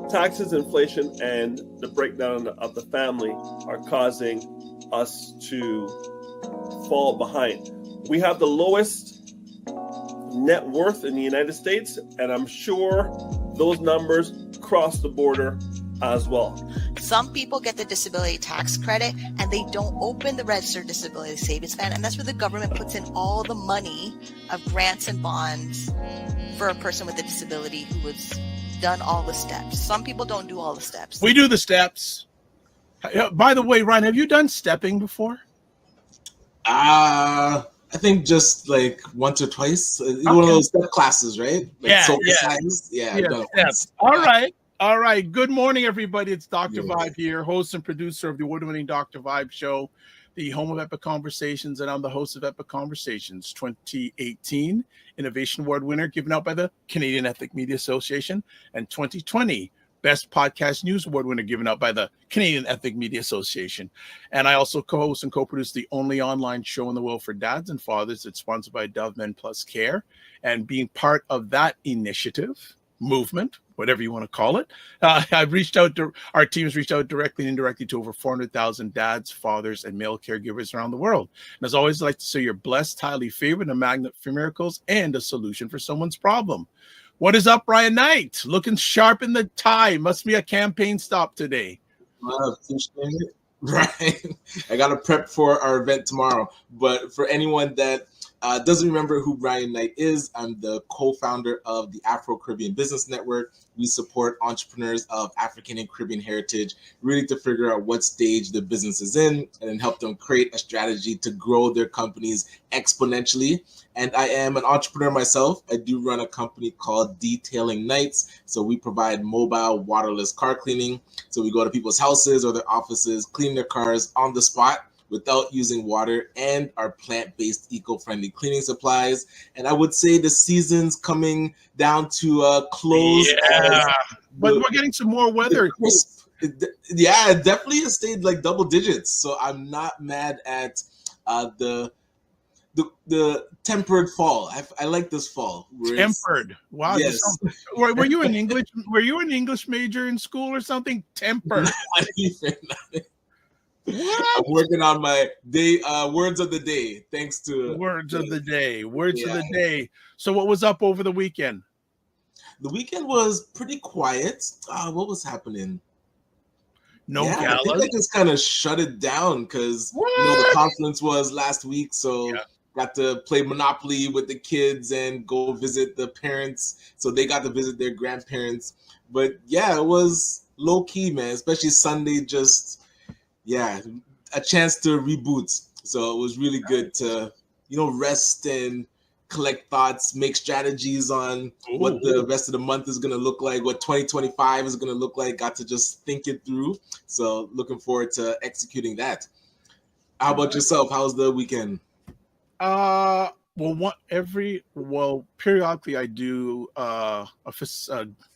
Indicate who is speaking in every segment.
Speaker 1: taxes, inflation, and the breakdown of the family are causing us to fall behind. We have the lowest net worth in the United States, and I'm sure those numbers cross the border as well.
Speaker 2: Some people get the disability tax credit and they don't open the registered disability savings plan, and that's where the government puts in all the money of grants and bonds for a person with a disability who has done all the steps. Some people don't do all the steps.
Speaker 3: We do the steps. By the way, Ryan, have you done stepping before?
Speaker 4: I think just like once or twice. One of those step classes, right? Like size. Yeah.
Speaker 3: Steps. All right. Good morning, everybody. It's Dr. Vibe here, host and producer of the award-winning Dr. Vibe show, the home of Epic Conversations, and I'm the host of Epic Conversations 2018 Innovation Award winner given out by the Canadian Ethnic Media Association, and 2020 Best Podcast News Award winner given out by the Canadian Ethnic Media Association. And I also co-host and co-produce the only online show in the world for dads and fathers that's sponsored by Dove Men Plus Care. And being part of that initiative, movement, whatever you want to call it, I've reached out to our team's reached out directly and indirectly to over 400,000 dads, fathers, and male caregivers around the world. And as always, I'd like to say you're blessed, highly favored, a magnet for miracles, and a solution for someone's problem. What is up, Brian Knight? Looking sharp in the tie. Must be a campaign stop today.
Speaker 4: Right. I got to prep for our event tomorrow. But for anyone that doesn't remember who Brian Knight is, I'm the co-founder of the Afro-Caribbean Business Network. We support entrepreneurs of African and Caribbean heritage, really to figure out what stage the business is in and then help them create a strategy to grow their companies exponentially. And I am an entrepreneur myself. I do run a company called Detailing Nights. So we provide mobile waterless car cleaning. So we go to people's houses or their offices, clean their cars on the spot without using water, and our plant-based eco-friendly cleaning supplies. And I would say the season's coming down to a close.
Speaker 3: Yeah, but we're getting some more weather.
Speaker 4: Yeah, it definitely has stayed like double digits. So I'm not mad at the tempered fall. I like this fall.
Speaker 3: Tempered. Wow.
Speaker 4: Yes.
Speaker 3: Were you an English major in school or something? Tempered.
Speaker 4: What? I'm working on my words of the day. Thanks to
Speaker 3: words of the day. So what was up over the weekend?
Speaker 4: The weekend was pretty quiet. What was happening?
Speaker 3: Galas.
Speaker 4: I think I just kind of shut it down because the conference was last week, so got to play Monopoly with the kids and go visit the parents. So they got to visit their grandparents. But yeah, it was low key, man. Especially Sunday, a chance to reboot. So it was really good to, rest and collect thoughts, make strategies on what the rest of the month is going to look like, what 2025 is going to look like. Got to just think it through. So looking forward to executing that. How about yourself? How's the weekend?
Speaker 3: Periodically I do a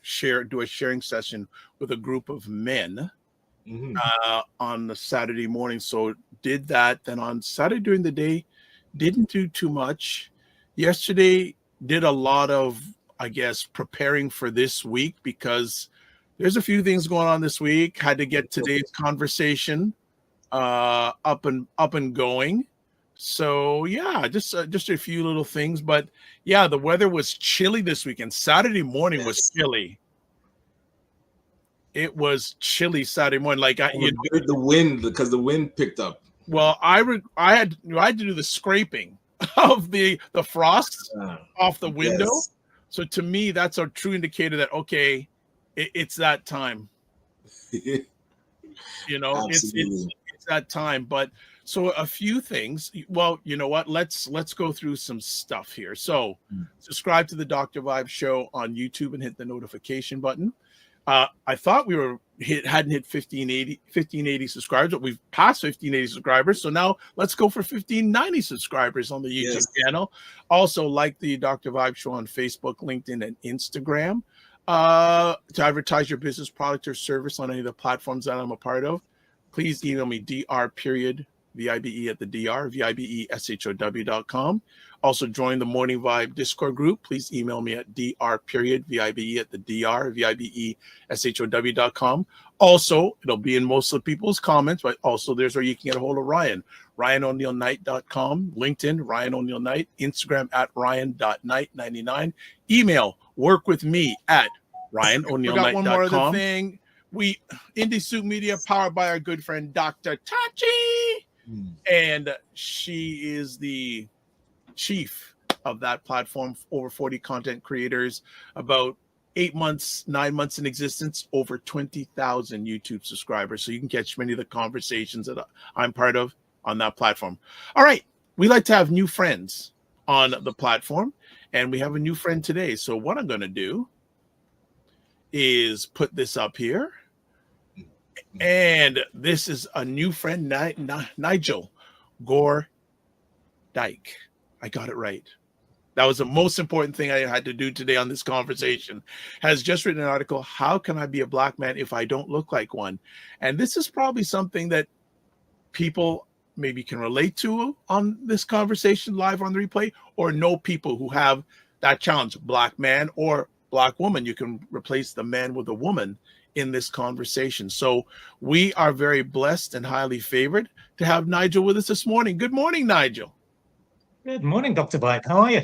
Speaker 3: sharing session with a group of men. On the Saturday morning. So did that. Then on Saturday during the day, didn't do too much. Yesterday did a lot of, preparing for this week because there's a few things going on this week. Had to get today's conversation up and going. So just a few little things. But the weather was chilly this weekend. Saturday morning was chilly. It was chilly Saturday morning.
Speaker 4: The wind, because the wind picked up.
Speaker 3: Well, I had to do the scraping of the frost off the window. Yes. So to me, that's a true indicator that it's that time. It's that time. But so a few things. Well, you know what? Let's go through some stuff here. So subscribe to the Dr. Vibe show on YouTube and hit the notification button. I thought we hadn't hit 1580 subscribers, but we've passed 1580 subscribers. So now let's go for 1590 subscribers on the YouTube channel. Also, like the Dr. Vibe show on Facebook, LinkedIn, and Instagram. To advertise your business, product, or service on any of the platforms that I'm a part of, please email me dr. VIBE at the DR, VIBESHOW.com. Also join the Morning Vibe Discord group. Please email me at dr.vibe at the DR, VIBESHOW.com. Also, it'll be in most of the people's comments, but also there's where you can get a hold of Ryan. RyanO'NeillKnight.com, LinkedIn, Ryan O'Neill Knight, Instagram at Ryan.Knight99. Email workwithme at RyanO'NeillKnight.com.
Speaker 5: Forgot one more other thing. We Indie Soup Media, powered by our good friend Dr. Tachi. And she is the chief of that platform. Over 40 content creators, about 9 months in existence, over 20,000 YouTube subscribers. So you can catch many of the conversations that I'm part of on that platform. All right. We like to have new friends on the platform, and we have a new friend today. So what I'm going to do is put this up here. And this is a new friend, Nigel Gordijk. I got it right. That was the most important thing I had to do today on this conversation. Has just written an article, How Can I Be a Black Man If I Don't Look Like One? And this is probably something that people maybe can relate to on this conversation live on the replay, or know people who have that challenge, black man or black woman. You can replace the man with a woman in this conversation. So we are very blessed and highly favored to have Nigel with us this morning. Good morning, Nigel.
Speaker 6: Good morning, Dr. Vibe. How are you?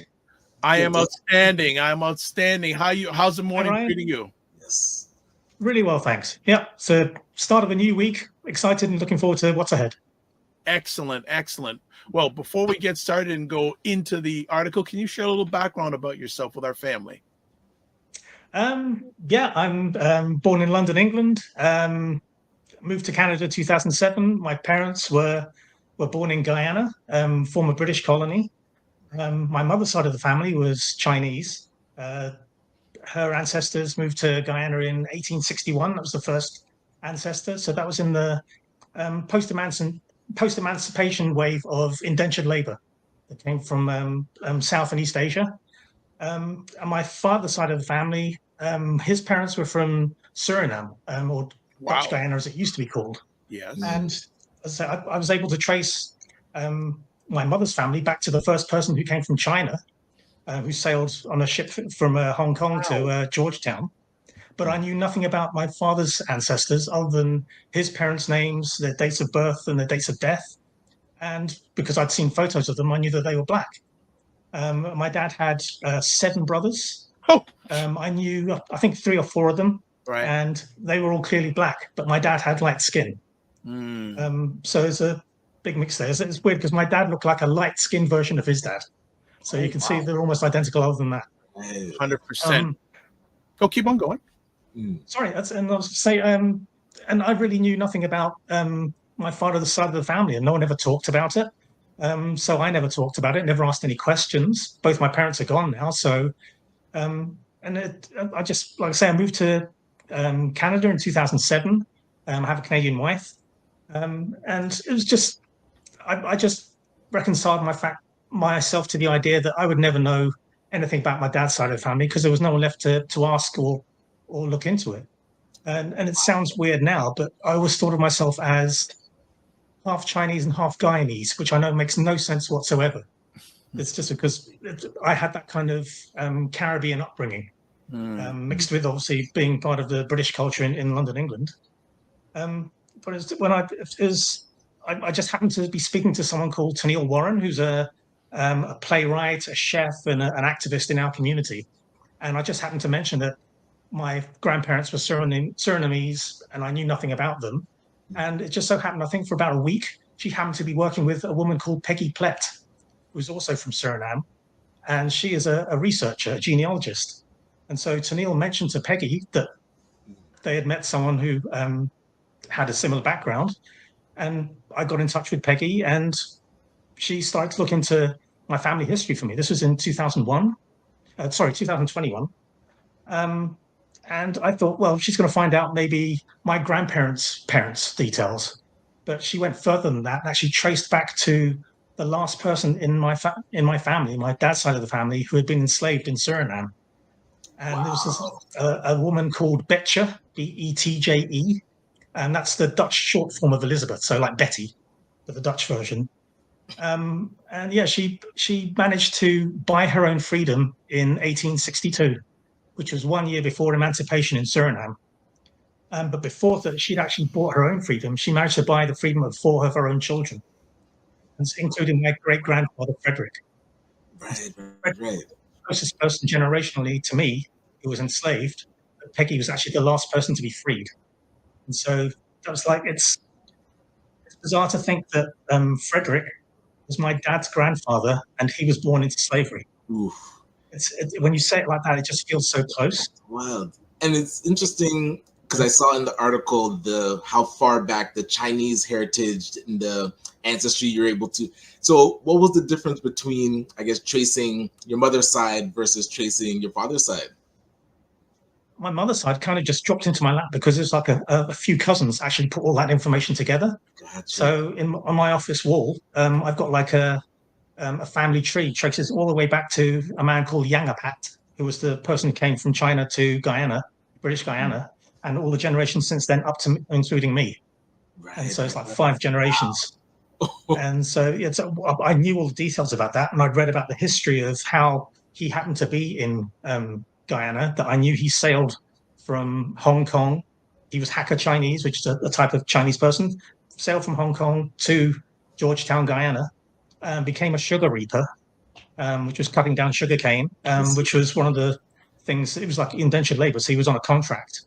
Speaker 5: I am outstanding. How's the morning treating you?
Speaker 4: Yes.
Speaker 6: Really well, thanks. Yeah, so start of a new week. Excited and looking forward to what's ahead.
Speaker 5: Excellent. Well, before we get started and go into the article, can you share a little background about yourself with our family?
Speaker 6: Yeah, I'm born in London, England. Moved to Canada 2007. My parents were born in Guyana, former British colony. My mother's side of the family was Chinese. Her ancestors moved to Guyana in 1861. That was the first ancestor. So that was in the post-emancipation wave of indentured labor that came from South and East Asia. And my father's side of the family, his parents were from Suriname, or Dutch Guyana as it used to be called.
Speaker 5: Yes.
Speaker 6: And so I was able to trace my mother's family back to the first person who came from China, who sailed on a ship from Hong Kong to Georgetown. But I knew nothing about my father's ancestors other than his parents' names, their dates of birth and their dates of death. And because I'd seen photos of them, I knew that they were black. My dad had 7 brothers. I knew, I think, 3 or 4 of them.
Speaker 5: Right.
Speaker 6: And they were all clearly black, but my dad had light skin. So there's a big mix there. It's weird because my dad looked like a light-skinned version of his dad. So you can see they're almost identical other than that.
Speaker 5: 100%. Keep on going.
Speaker 6: Sorry, and I was to say, and I really knew nothing about my father's side of the family, and no one ever talked about it. So I never talked about it, never asked any questions. Both my parents are gone now, so I just, like I say, I moved to Canada in 2007. I have a Canadian wife, and it was just I just reconciled myself to the idea that I would never know anything about my dad's side of the family because there was no one left to ask or look into it. And it sounds weird now, but I always thought of myself as half Chinese and half Guyanese, which I know makes no sense whatsoever. It's just because I had that kind of Caribbean upbringing, mixed with obviously being part of the British culture in London, England. But I just happened to be speaking to someone called Tennille Warren, who's a playwright, a chef, and an activist in our community. And I just happened to mention that my grandparents were Surinamese, and I knew nothing about them. And it just so happened, I think for about a week, she happened to be working with a woman called Peggy Plett, who's also from Suriname. And she is a researcher, a genealogist. And so Tennille mentioned to Peggy that they had met someone who had a similar background. And I got in touch with Peggy, and she started to look into my family history for me. This was in 2021. And I thought, well, she's going to find out maybe my grandparents' parents' details. But she went further than that and actually traced back to the last person in my family, my dad's side of the family, who had been enslaved in Suriname. And there was a woman called Betje, Betje, and that's the Dutch short form of Elizabeth, so like Betty. but the Dutch version. And yeah, she managed to buy her own freedom in 1862, which was 1 year before emancipation in Suriname. But before that, she'd actually bought her own freedom. She managed to buy the freedom of 4 of her own children, including my great-grandfather, Frederick.
Speaker 4: Right.
Speaker 6: The closest person generationally to me who was enslaved, but Peggy was actually the last person to be freed. And so that was like, it's bizarre to think that Frederick was my dad's grandfather and he was born into slavery.
Speaker 4: Oof.
Speaker 6: When you say it like that, it just feels so close.
Speaker 4: Wild. And it's interesting because I saw in the article how far back the Chinese heritage and the ancestry you're able to. So what was the difference between, I guess, tracing your mother's side versus tracing your father's side?
Speaker 6: My mother's side kind of just dropped into my lap because it's like a few cousins actually put all that information together.
Speaker 4: Gotcha.
Speaker 6: So on my office wall, I've got like a family tree, traces all the way back to a man called Yangapat, who was the person who came from China to Guyana, British Guyana, and all the generations since then up to including me. Right. And so it's like 5 generations. Wow. And so yeah, so I knew all the details about that, and I'd read about the history of how he happened to be in Guyana, that I knew he sailed from Hong Kong. He was Hakka Chinese, which is a type of Chinese person, sailed from Hong Kong to Georgetown, Guyana, became a sugar reaper, which was cutting down sugar cane, which was one of the things. It was like indentured labor, so he was on a contract,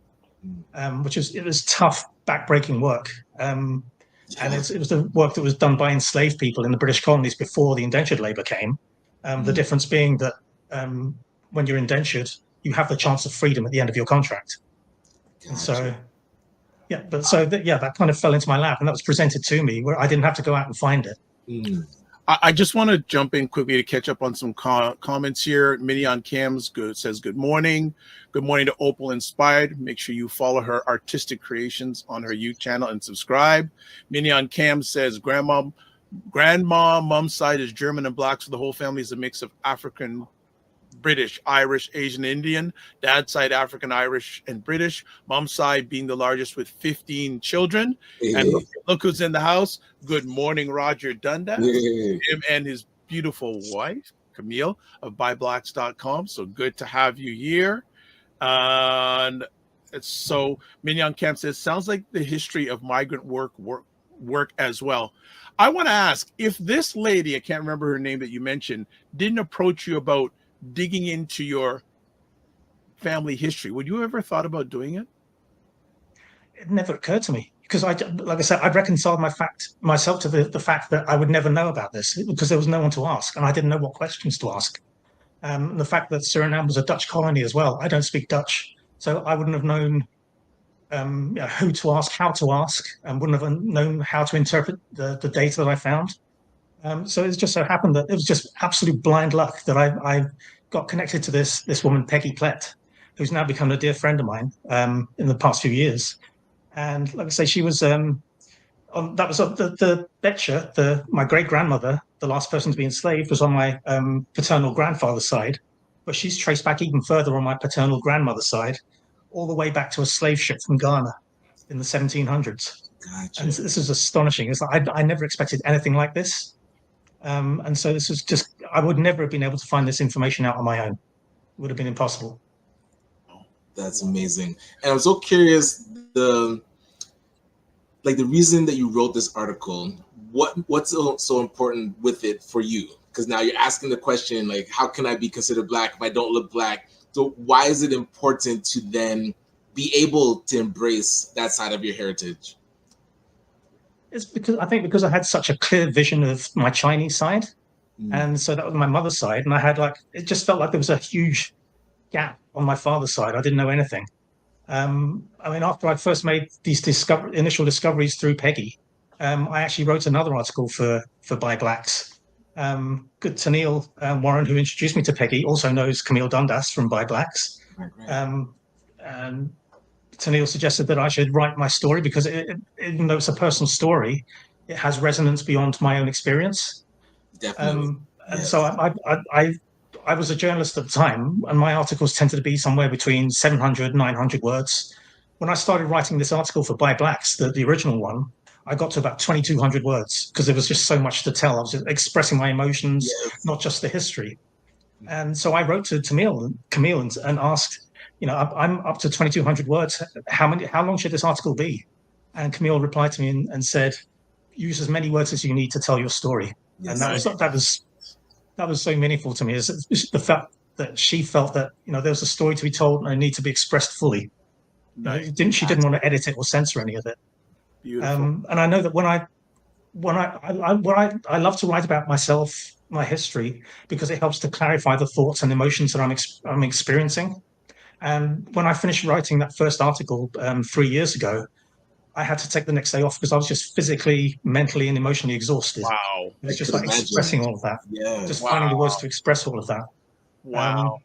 Speaker 6: it was tough, backbreaking work. And it was the work that was done by enslaved people in the British colonies before the indentured labor came. The difference being that when you're indentured, you have the chance of freedom at the end of your contract. Gotcha. And so, yeah, that kind of fell into my lap, and that was presented to me where I didn't have to go out and find it.
Speaker 5: I just want to jump in quickly to catch up on some comments here. Minnie on Cam's says good morning. Good morning to Opal Inspired. Make sure you follow her artistic creations on her YouTube channel and subscribe. Minnie on Cam says grandma, mom's side is German and black, so the whole family is a mix of African, British, Irish, Asian, Indian. Dad's side African, Irish, and British. Mom's side being the largest with 15 children. And look who's in the house. Good morning, Roger Dundas. Him and his beautiful wife, Camille of buyblacks.com. So good to have you here. And so Mignon Camp says, sounds like the history of migrant work as well. I want to ask, if this lady, I can't remember her name that you mentioned, didn't approach you about digging into your family history, would you ever thought about doing it?
Speaker 6: It never occurred to me because like I said, I'd reconciled myself to the fact that I would never know about this because there was no one to ask and I didn't know what questions to ask. The fact that Suriname was a Dutch colony as well. I don't speak Dutch, so I wouldn't have known who to ask, how to ask, and wouldn't have known how to interpret the data that I found. So it just so happened that it was just absolute blind luck that I got connected to this woman, Peggy Plett, who's now become a dear friend of mine in the past few years. And like I say, she was that was the Betcher, my great grandmother, the last person to be enslaved, was on my paternal grandfather's side, but she's traced back even further on my paternal grandmother's side, all the way back to a slave ship from Ghana in the 1700s. Gotcha. And this is astonishing. It's like I never expected anything like this. And so this was just, I would never have been able to find this information out on my own. It would have been impossible.
Speaker 4: That's amazing. And I'm so curious, the reason that you wrote this article, what's so important with it for you? Because now you're asking the question, like, how can I be considered black if I don't look black? So why is it important to then be able to embrace that side of your heritage?
Speaker 6: It's because I had such a clear vision of my Chinese side. And so that was my mother's side. And I had it just felt like there was a huge gap on my father's side. I didn't know anything. After I first made these initial discoveries through Peggy, I actually wrote another article for Buy Blacks. Good Tennille Warren, who introduced me to Peggy, also knows Camille Dundas from Buy Blacks. And Tennille suggested that I should write my story because even though it's a personal story, it has resonance beyond my own experience.
Speaker 4: Definitely.
Speaker 6: And so I was a journalist at the time, and my articles tended to be somewhere between 700, 900 words. When I started writing this article for Buy Blacks, the original one, I got to about 2,200 words because there was just so much to tell. I was just expressing my emotions, not just the history. And so I wrote to Camille and asked, I'm up to 2,200 words. How long should this article be? And Camille replied to me and said, use as many words as you need to tell your story. And that was so meaningful to me. Is the fact that she felt that there was a story to be told and it needed to be expressed fully. She didn't want to edit it or censor any of it.
Speaker 3: Beautiful.
Speaker 6: And I know that when I love to write about myself, my history, because it helps to clarify the thoughts and emotions that I'm experiencing. And when I finished writing that first article 3 years ago, I had to take the next day off because I was just physically, mentally, and emotionally exhausted.
Speaker 3: Wow.
Speaker 6: It was just like expressing all of that.
Speaker 4: Yeah.
Speaker 6: Just finding the words to express all of that.
Speaker 3: Wow.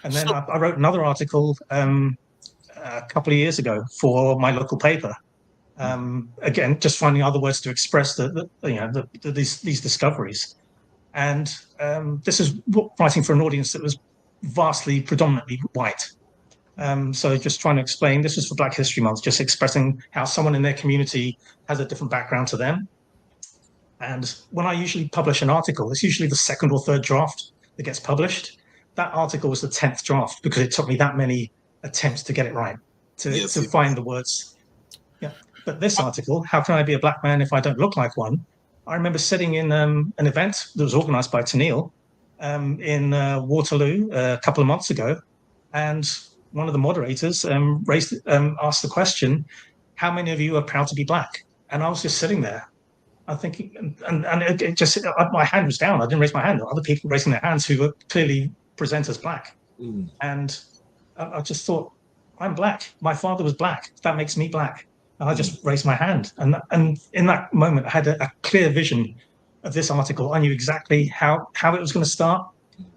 Speaker 6: And then I wrote another article a couple of years ago for my local paper. Again, just finding other words to express these discoveries. And this is writing for an audience that was vastly, predominantly white. So just trying to explain, this is for Black History Month, just expressing how someone in their community has a different background to them. And when I usually publish an article, it's usually the second or third draft that gets published. That article was the 10th draft because it took me that many attempts to get it right, to find the words. Yeah. But this article, How Can I Be a Black Man If I Don't Look Like One? I remember sitting in an event that was organized by Tennille in Waterloo a couple of months ago. And one of the moderators asked the question, how many of you are proud to be Black? And I was just sitting there, I'm thinking, and it just, my hand was down. I didn't raise my hand. Other people raising their hands who were clearly present as Black. And I just thought, I'm Black. My father was Black. That makes me Black. And I just raised my hand. And in that moment, I had a clear vision of this article. I knew exactly how it was going to start,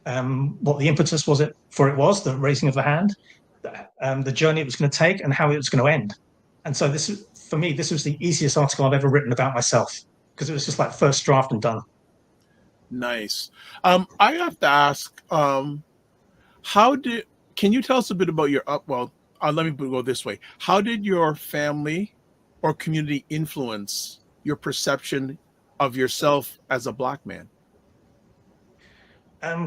Speaker 6: what the impetus was, the raising of the hand, the journey it was going to take, and how it was going to end. And so for me, this was the easiest article I've ever written about myself, because it was just like first draft and done.
Speaker 3: Nice. I have to ask, can you tell us a bit about your let me go this way. How did your family or community influence your perception of yourself as a Black man?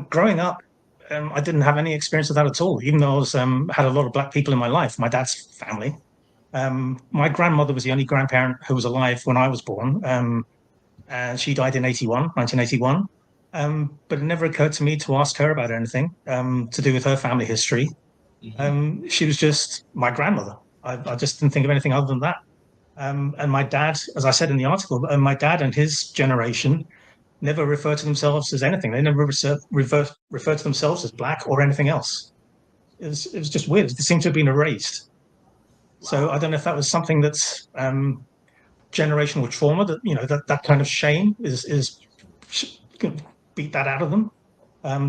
Speaker 6: Growing up, I didn't have any experience of that at all, even though I had a lot of Black people in my life, my dad's family. My grandmother was the only grandparent who was alive when I was born, and she died in 1981. But it never occurred to me to ask her about anything to do with her family history. She was just my grandmother. I just didn't think of anything other than that. And my dad, as I said in the article, my dad and his generation never referred to themselves as anything. They never referred to themselves as Black or anything else. It was just weird. It seemed to have been erased. Wow. So I don't know if that was something that's generational trauma, that kind of shame is beat that out of them.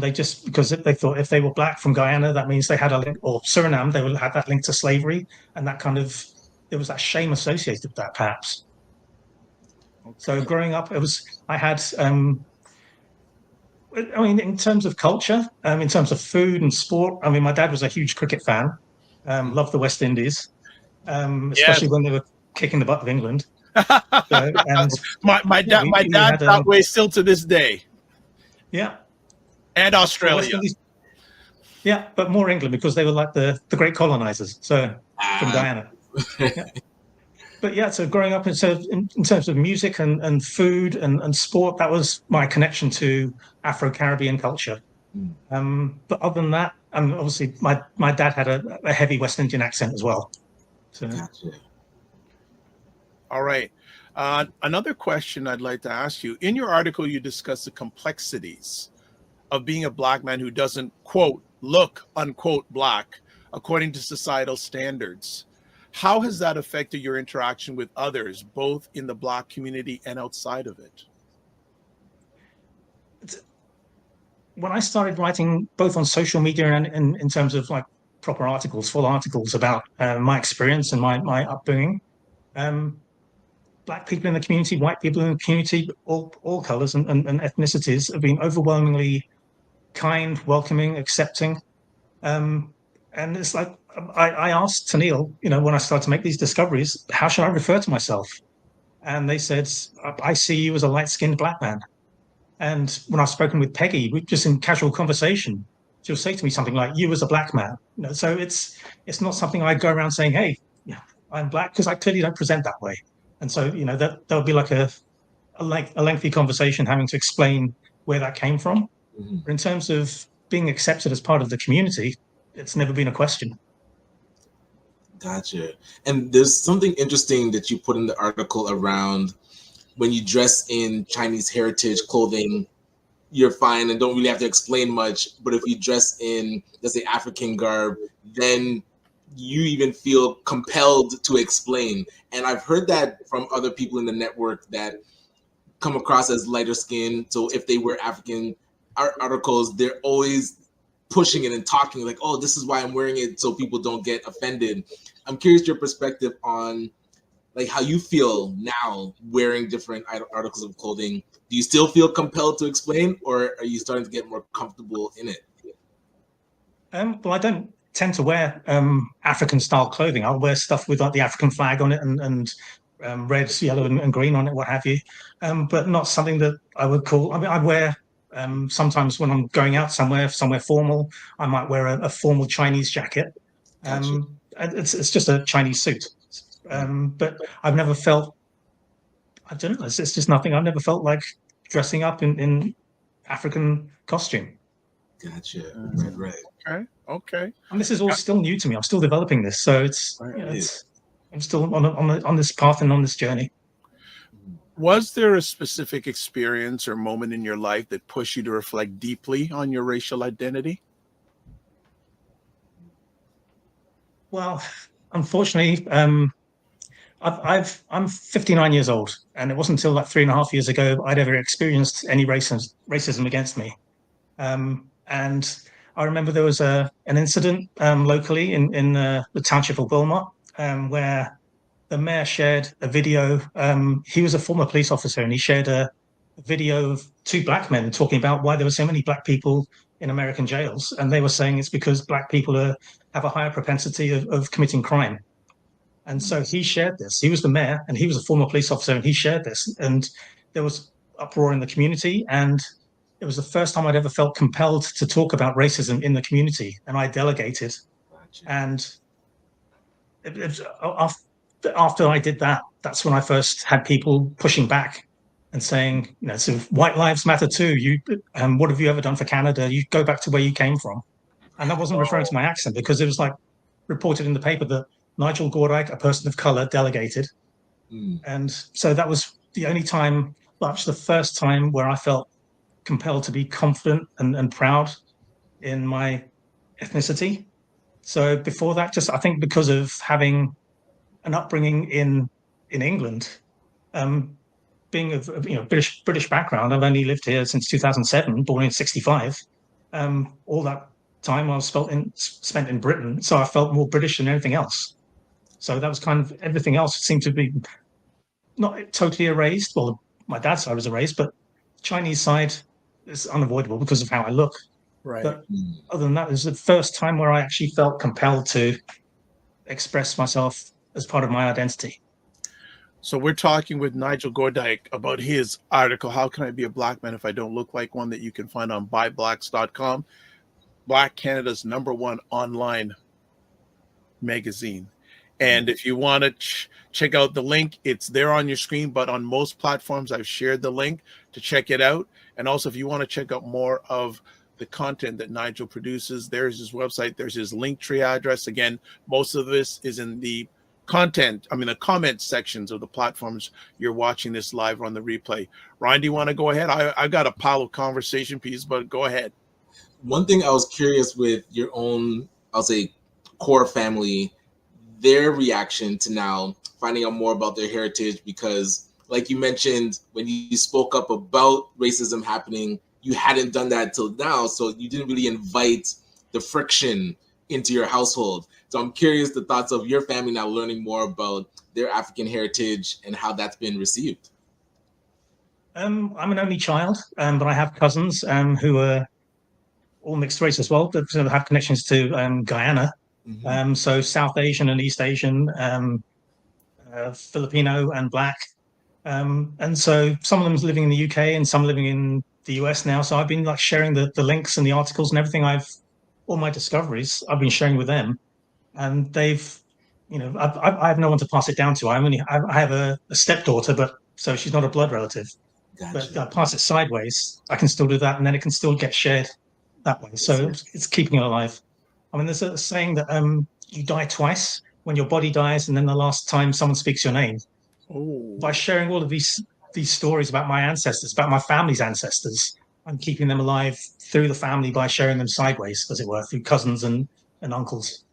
Speaker 6: They just, because they thought if they were Black from Guyana, that means they had a link, or Suriname, they would have that link to slavery, and that kind of, there was that shame associated with that, perhaps. Okay. So growing up, I had, in terms of culture, in terms of food and sport, my dad was a huge cricket fan, loved the West Indies, especially when they were kicking the butt of England. So,
Speaker 3: my dad that way still to this day.
Speaker 6: Yeah.
Speaker 3: And Australia.
Speaker 6: Yeah, but more England, because they were like the great colonizers. So from Guyana. Yeah. But yeah, so growing up in terms of music and food and sport, that was my connection to Afro-Caribbean culture. But other than that, obviously my dad had a heavy West Indian accent as well. So.
Speaker 4: Gotcha.
Speaker 3: All right. Another question I'd like to ask you. In your article, you discuss the complexities of being a Black man who doesn't, quote, look, unquote, Black, according to societal standards. How has that affected your interaction with others, both in the Black community and outside of it?
Speaker 6: When I started writing both on social media and in terms of like proper articles, full articles about my experience and my upbringing, Black people in the community, white people in the community, all colors and ethnicities have been overwhelmingly kind, welcoming, accepting. And it's like, I asked Tennille, when I started to make these discoveries, how should I refer to myself? and they said, "I see you as a light-skinned black man." And when I've spoken with Peggy, just in casual conversation, she'll say to me something like, "You as a black man." So it's not something I go around saying, "Hey, yeah, I'm black," because I clearly don't present that way. And so that there'll be like a lengthy conversation having to explain where that came from.
Speaker 4: Mm-hmm.
Speaker 6: But in terms of being accepted as part of the community, it's never been a question.
Speaker 4: Gotcha. And there's something interesting that you put in the article around when you dress in Chinese heritage clothing, you're fine and don't really have to explain much. But if you dress in, let's say, African garb, then you even feel compelled to explain. And I've heard that from other people in the network that come across as lighter skinned. So if they wear African articles, they're always pushing it and talking like, "Oh, this is why I'm wearing it," so people don't get offended. I'm curious your perspective on like how you feel now wearing different articles of clothing. Do you still feel compelled to explain, or are you starting to get more comfortable in it?
Speaker 6: Well, I don't tend to wear African style clothing. I'll wear stuff with like the African flag on it and red, yellow, and green on it, what have you. But not something that I would call. I mean, I wear sometimes when I'm going out somewhere formal, I might wear a formal Chinese jacket.
Speaker 4: Gotcha.
Speaker 6: It's just a Chinese suit. But I've never felt. I don't know. It's just nothing. I've never felt like dressing up in African costume.
Speaker 4: Gotcha. Right.
Speaker 3: Okay.
Speaker 6: And this is all still new to me. I'm still developing this, so I'm still on this path and on this journey.
Speaker 3: Was there a specific experience or moment in your life that pushed you to reflect deeply on your racial identity?
Speaker 6: Well, unfortunately, I'm 59 years old, and it wasn't until like 3.5 years ago I'd ever experienced any racism against me. And I remember there was an incident locally in the township of Wilmot where the mayor shared a video. He was a former police officer, and he shared a video of two black men talking about why there were so many black people in American jails, and they were saying it's because black people have a higher propensity of committing crime. And so he shared this. He was the mayor, and he was a former police officer, and he shared this. And there was uproar in the community, and it was the first time I'd ever felt compelled to talk about racism in the community, and I delegated.
Speaker 4: Gotcha.
Speaker 6: And after I did that, that's when I first had people pushing back and saying, sort of, white lives matter too. What have you ever done for Canada? You go back to where you came from. And that wasn't referring to my accent, because it was like reported in the paper that Nigel Gordijk, a person of color, delegated. And so that was the only time, well, actually the first time where I felt compelled to be confident and proud in my ethnicity. So before that, just I think because of having an upbringing in England, being of British background, I've only lived here since 2007, born in '65. All that time I was spent in Britain, so I felt more British than anything else. So that was kind of everything else seemed to be not totally erased. Well, my dad's side was erased, but Chinese side is unavoidable because of how I look.
Speaker 3: Right.
Speaker 6: But other than that, it was the first time where I actually felt compelled to express myself as part of my identity.
Speaker 3: So we're talking with Nigel Gordijk about his article, "How Can I Be a Black Man If I Don't Look Like One?" that you can find on buyblacks.com, Black Canada's #1 online magazine. And if you want to check out the link, it's there on your screen, but on most platforms, I've shared the link to check it out. And also, if you want to check out more of the content that Nigel produces, there's his website, there's his Linktree address. Again, most of this is in the the comment sections of the platforms you're watching this live on the replay. Ryan, do you want to go ahead? I've got a pile of conversation pieces, but go ahead.
Speaker 4: One thing I was curious with your own, I'll say, core family, their reaction to now finding out more about their heritage, because like you mentioned, when you spoke up about racism happening, you hadn't done that till now, so you didn't really invite the friction into your household. So I'm curious the thoughts of your family now learning more about their African heritage and how that's been received.
Speaker 6: I'm an only child, but I have cousins who are all mixed race as well, but have connections to Guyana. So South Asian and East Asian, Filipino and Black. And so some of them's living in the UK and some living in the US now. So I've been like sharing the links and the articles and everything all my discoveries I've been sharing with them, and they've, I have no one to pass it down to. I have a stepdaughter, but so she's not a blood relative.
Speaker 4: Gotcha.
Speaker 6: But I pass it sideways. I can still do that, and then it can still get shared that way. So it's keeping it alive. I mean, there's a saying that you die twice, when your body dies, and then the last time someone speaks your name.
Speaker 3: Oh,
Speaker 6: By sharing all of these stories about my ancestors, about my family's ancestors, I'm keeping them alive through the family by sharing them sideways, as it were, through cousins and uncles.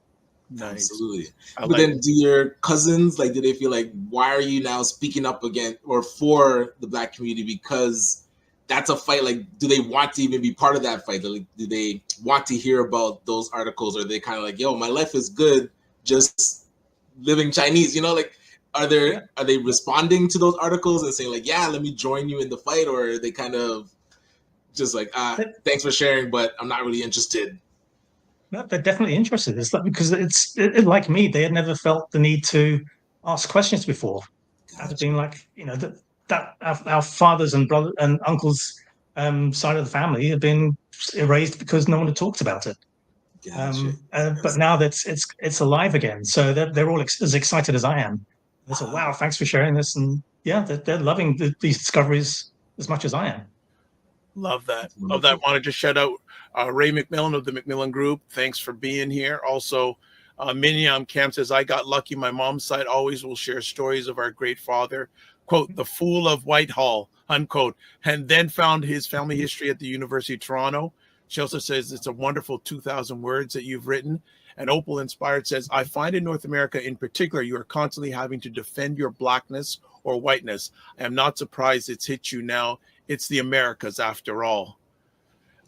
Speaker 3: nice.
Speaker 4: Absolutely.
Speaker 3: I
Speaker 4: But
Speaker 3: like
Speaker 4: then
Speaker 3: it.
Speaker 4: do your cousins, like, do they feel like, why are you now speaking up again or for the Black community? Because that's a fight. Like, do they want to even be part of that fight? Like, do they want to hear about those articles? Or are they kind of like, yo, my life is good just living Chinese, like, are they responding to those articles and saying like, yeah, let me join you in the fight? Or are they kind of just like, thanks for sharing, but I'm not really interested?
Speaker 6: No, they're definitely interested. It's like, because like me, they had never felt the need to ask questions before. As being like, that our fathers and brothers and uncles side of the family had been erased because no one had talked about it.
Speaker 4: Gotcha.
Speaker 6: But now that it's alive again, so they're all as excited as I am. They said, "Wow, thanks for sharing this," and yeah, they're loving these discoveries as much as I am.
Speaker 3: Love that. Love that. Wanted to shout out Ray McMillan of the McMillan Group. Thanks for being here. Also, Miniam Camp says, I got lucky. My mom's side always will share stories of our great father, quote, the Fool of Whitehall, unquote, and then found his family history at the University of Toronto. She also says it's a wonderful 2,000 words that you've written. And Opal Inspired says, I find in North America in particular, you are constantly having to defend your blackness or whiteness. I am not surprised it's hit you now. It's the Americas after all.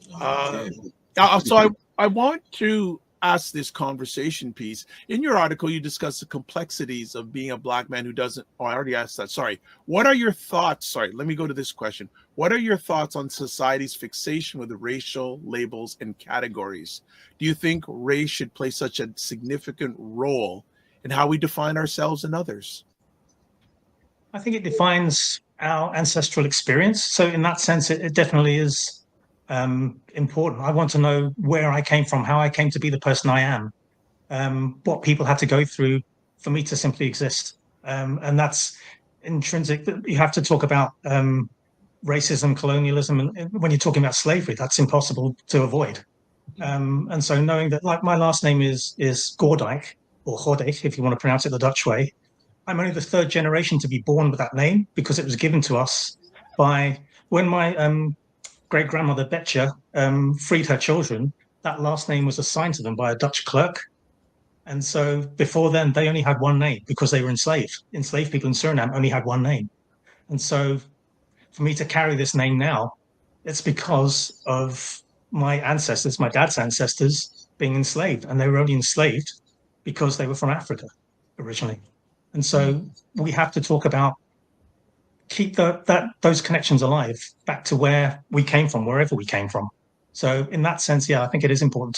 Speaker 3: So I want to ask this conversation piece. In your article, you discuss the complexities of being a Black man who doesn't, I already asked that. Sorry. What are your thoughts? Sorry, let me go to this question. What are your thoughts on society's fixation with the racial labels and categories? Do you think race should play such a significant role in how we define ourselves and others?
Speaker 6: I think it defines our ancestral experience. So in that sense, it definitely is important. I want to know where I came from, how I came to be the person I am, what people had to go through for me to simply exist. And that's intrinsic. You have to talk about racism, colonialism, and when you're talking about slavery, that's impossible to avoid. And so knowing that, like, my last name is Gordijk, or Gordijk, if you want to pronounce it the Dutch way. I'm only the third generation to be born with that name because it was given to us by when my great-grandmother Betcha freed her children. That last name was assigned to them by a Dutch clerk. And so before then, they only had one name because they were enslaved. Enslaved people in Suriname only had one name. And so for me to carry this name now, it's because of my ancestors, my dad's ancestors, being enslaved. And they were only enslaved because they were from Africa originally. And so we have to talk about, keep those connections alive back to where we came from, wherever we came from. So in that sense, yeah, I think it is important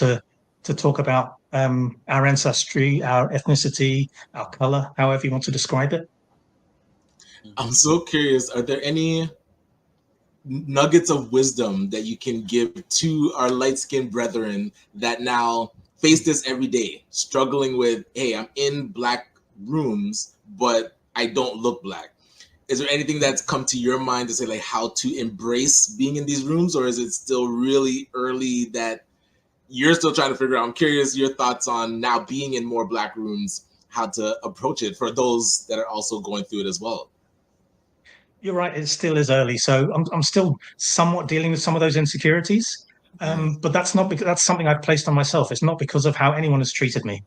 Speaker 6: to talk about our ancestry, our ethnicity, our color, however you want to describe it.
Speaker 4: I'm so curious, are there any nuggets of wisdom that you can give to our light-skinned brethren that now face this every day, struggling with, hey, I'm in Black rooms, but I don't look Black? Is there anything that's come to your mind to say like how to embrace being in these rooms, or is it still really early that you're still trying to figure out? I'm curious your thoughts on now being in more Black rooms, how to approach it for those that are also going through it as well.
Speaker 6: You're right, it still is early, so I'm still somewhat dealing with some of those insecurities, but that's not because that's something I've placed on myself. It's not because of how anyone has treated me.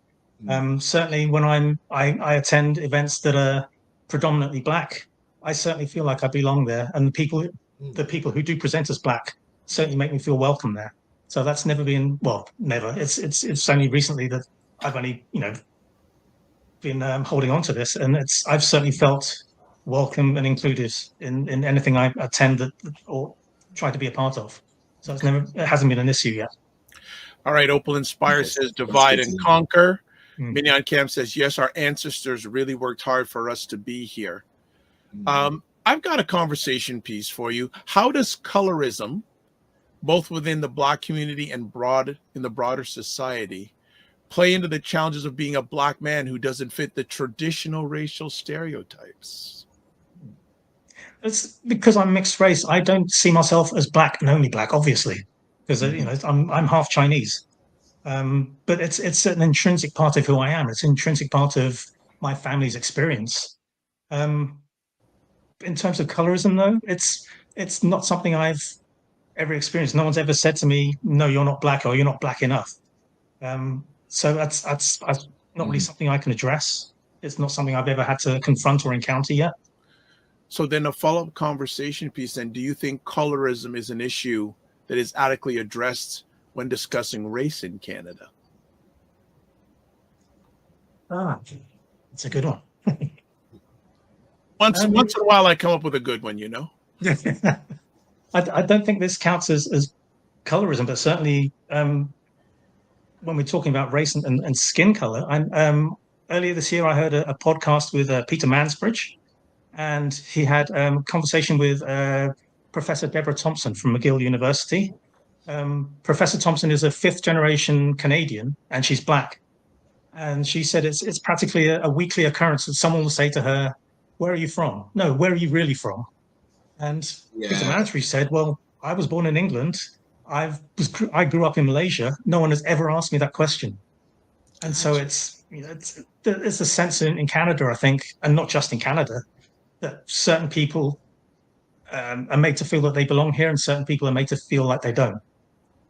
Speaker 6: Certainly when I attend events that are predominantly Black, I certainly feel like I belong there, and the people who do present as Black certainly make me feel welcome there. So that's never been, well, never. It's only recently that I've only been holding on to this, and I've certainly felt welcome and included in anything I attend or try to be a part of. So it hasn't been an issue yet.
Speaker 3: All right, Opal Inspire says divide and conquer. Minyan Camp says, yes, our ancestors really worked hard for us to be here.
Speaker 5: I've got a conversation piece for you. How does colorism, both within the Black community and in the broader society, play into the challenges of being a Black man who doesn't fit the traditional racial stereotypes?
Speaker 6: It's because I'm mixed race. I don't see myself as Black and only Black, obviously, because I'm half Chinese. But it's an intrinsic part of who I am. It's an intrinsic part of my family's experience. In terms of colorism, though, it's not something I've ever experienced. No one's ever said to me, "No, you're not Black," or "You're not Black enough." So that's not really something I can address. It's not something I've ever had to confront or encounter yet.
Speaker 5: So then a follow-up conversation piece, then, do you think colorism is an issue that is adequately addressed when discussing race in Canada?
Speaker 6: It's a good one.
Speaker 5: Once in a while, I come up with a good one,
Speaker 6: I don't think this counts as colorism, but certainly when we're talking about race and skin color, earlier this year I heard a podcast with Peter Mansbridge, and he had a conversation with Professor Deborah Thompson from McGill University. Professor Thompson is a fifth-generation Canadian, and she's Black. And she said it's practically a weekly occurrence that someone will say to her, "Where are you from?" "No, where are you really from?" And Peter Mansbridge said, "Well, I was born in England. I grew up in Malaysia. No one has ever asked me that question." And so it's a sense in Canada, I think, and not just in Canada, that certain people are made to feel that they belong here, and certain people are made to feel like they don't,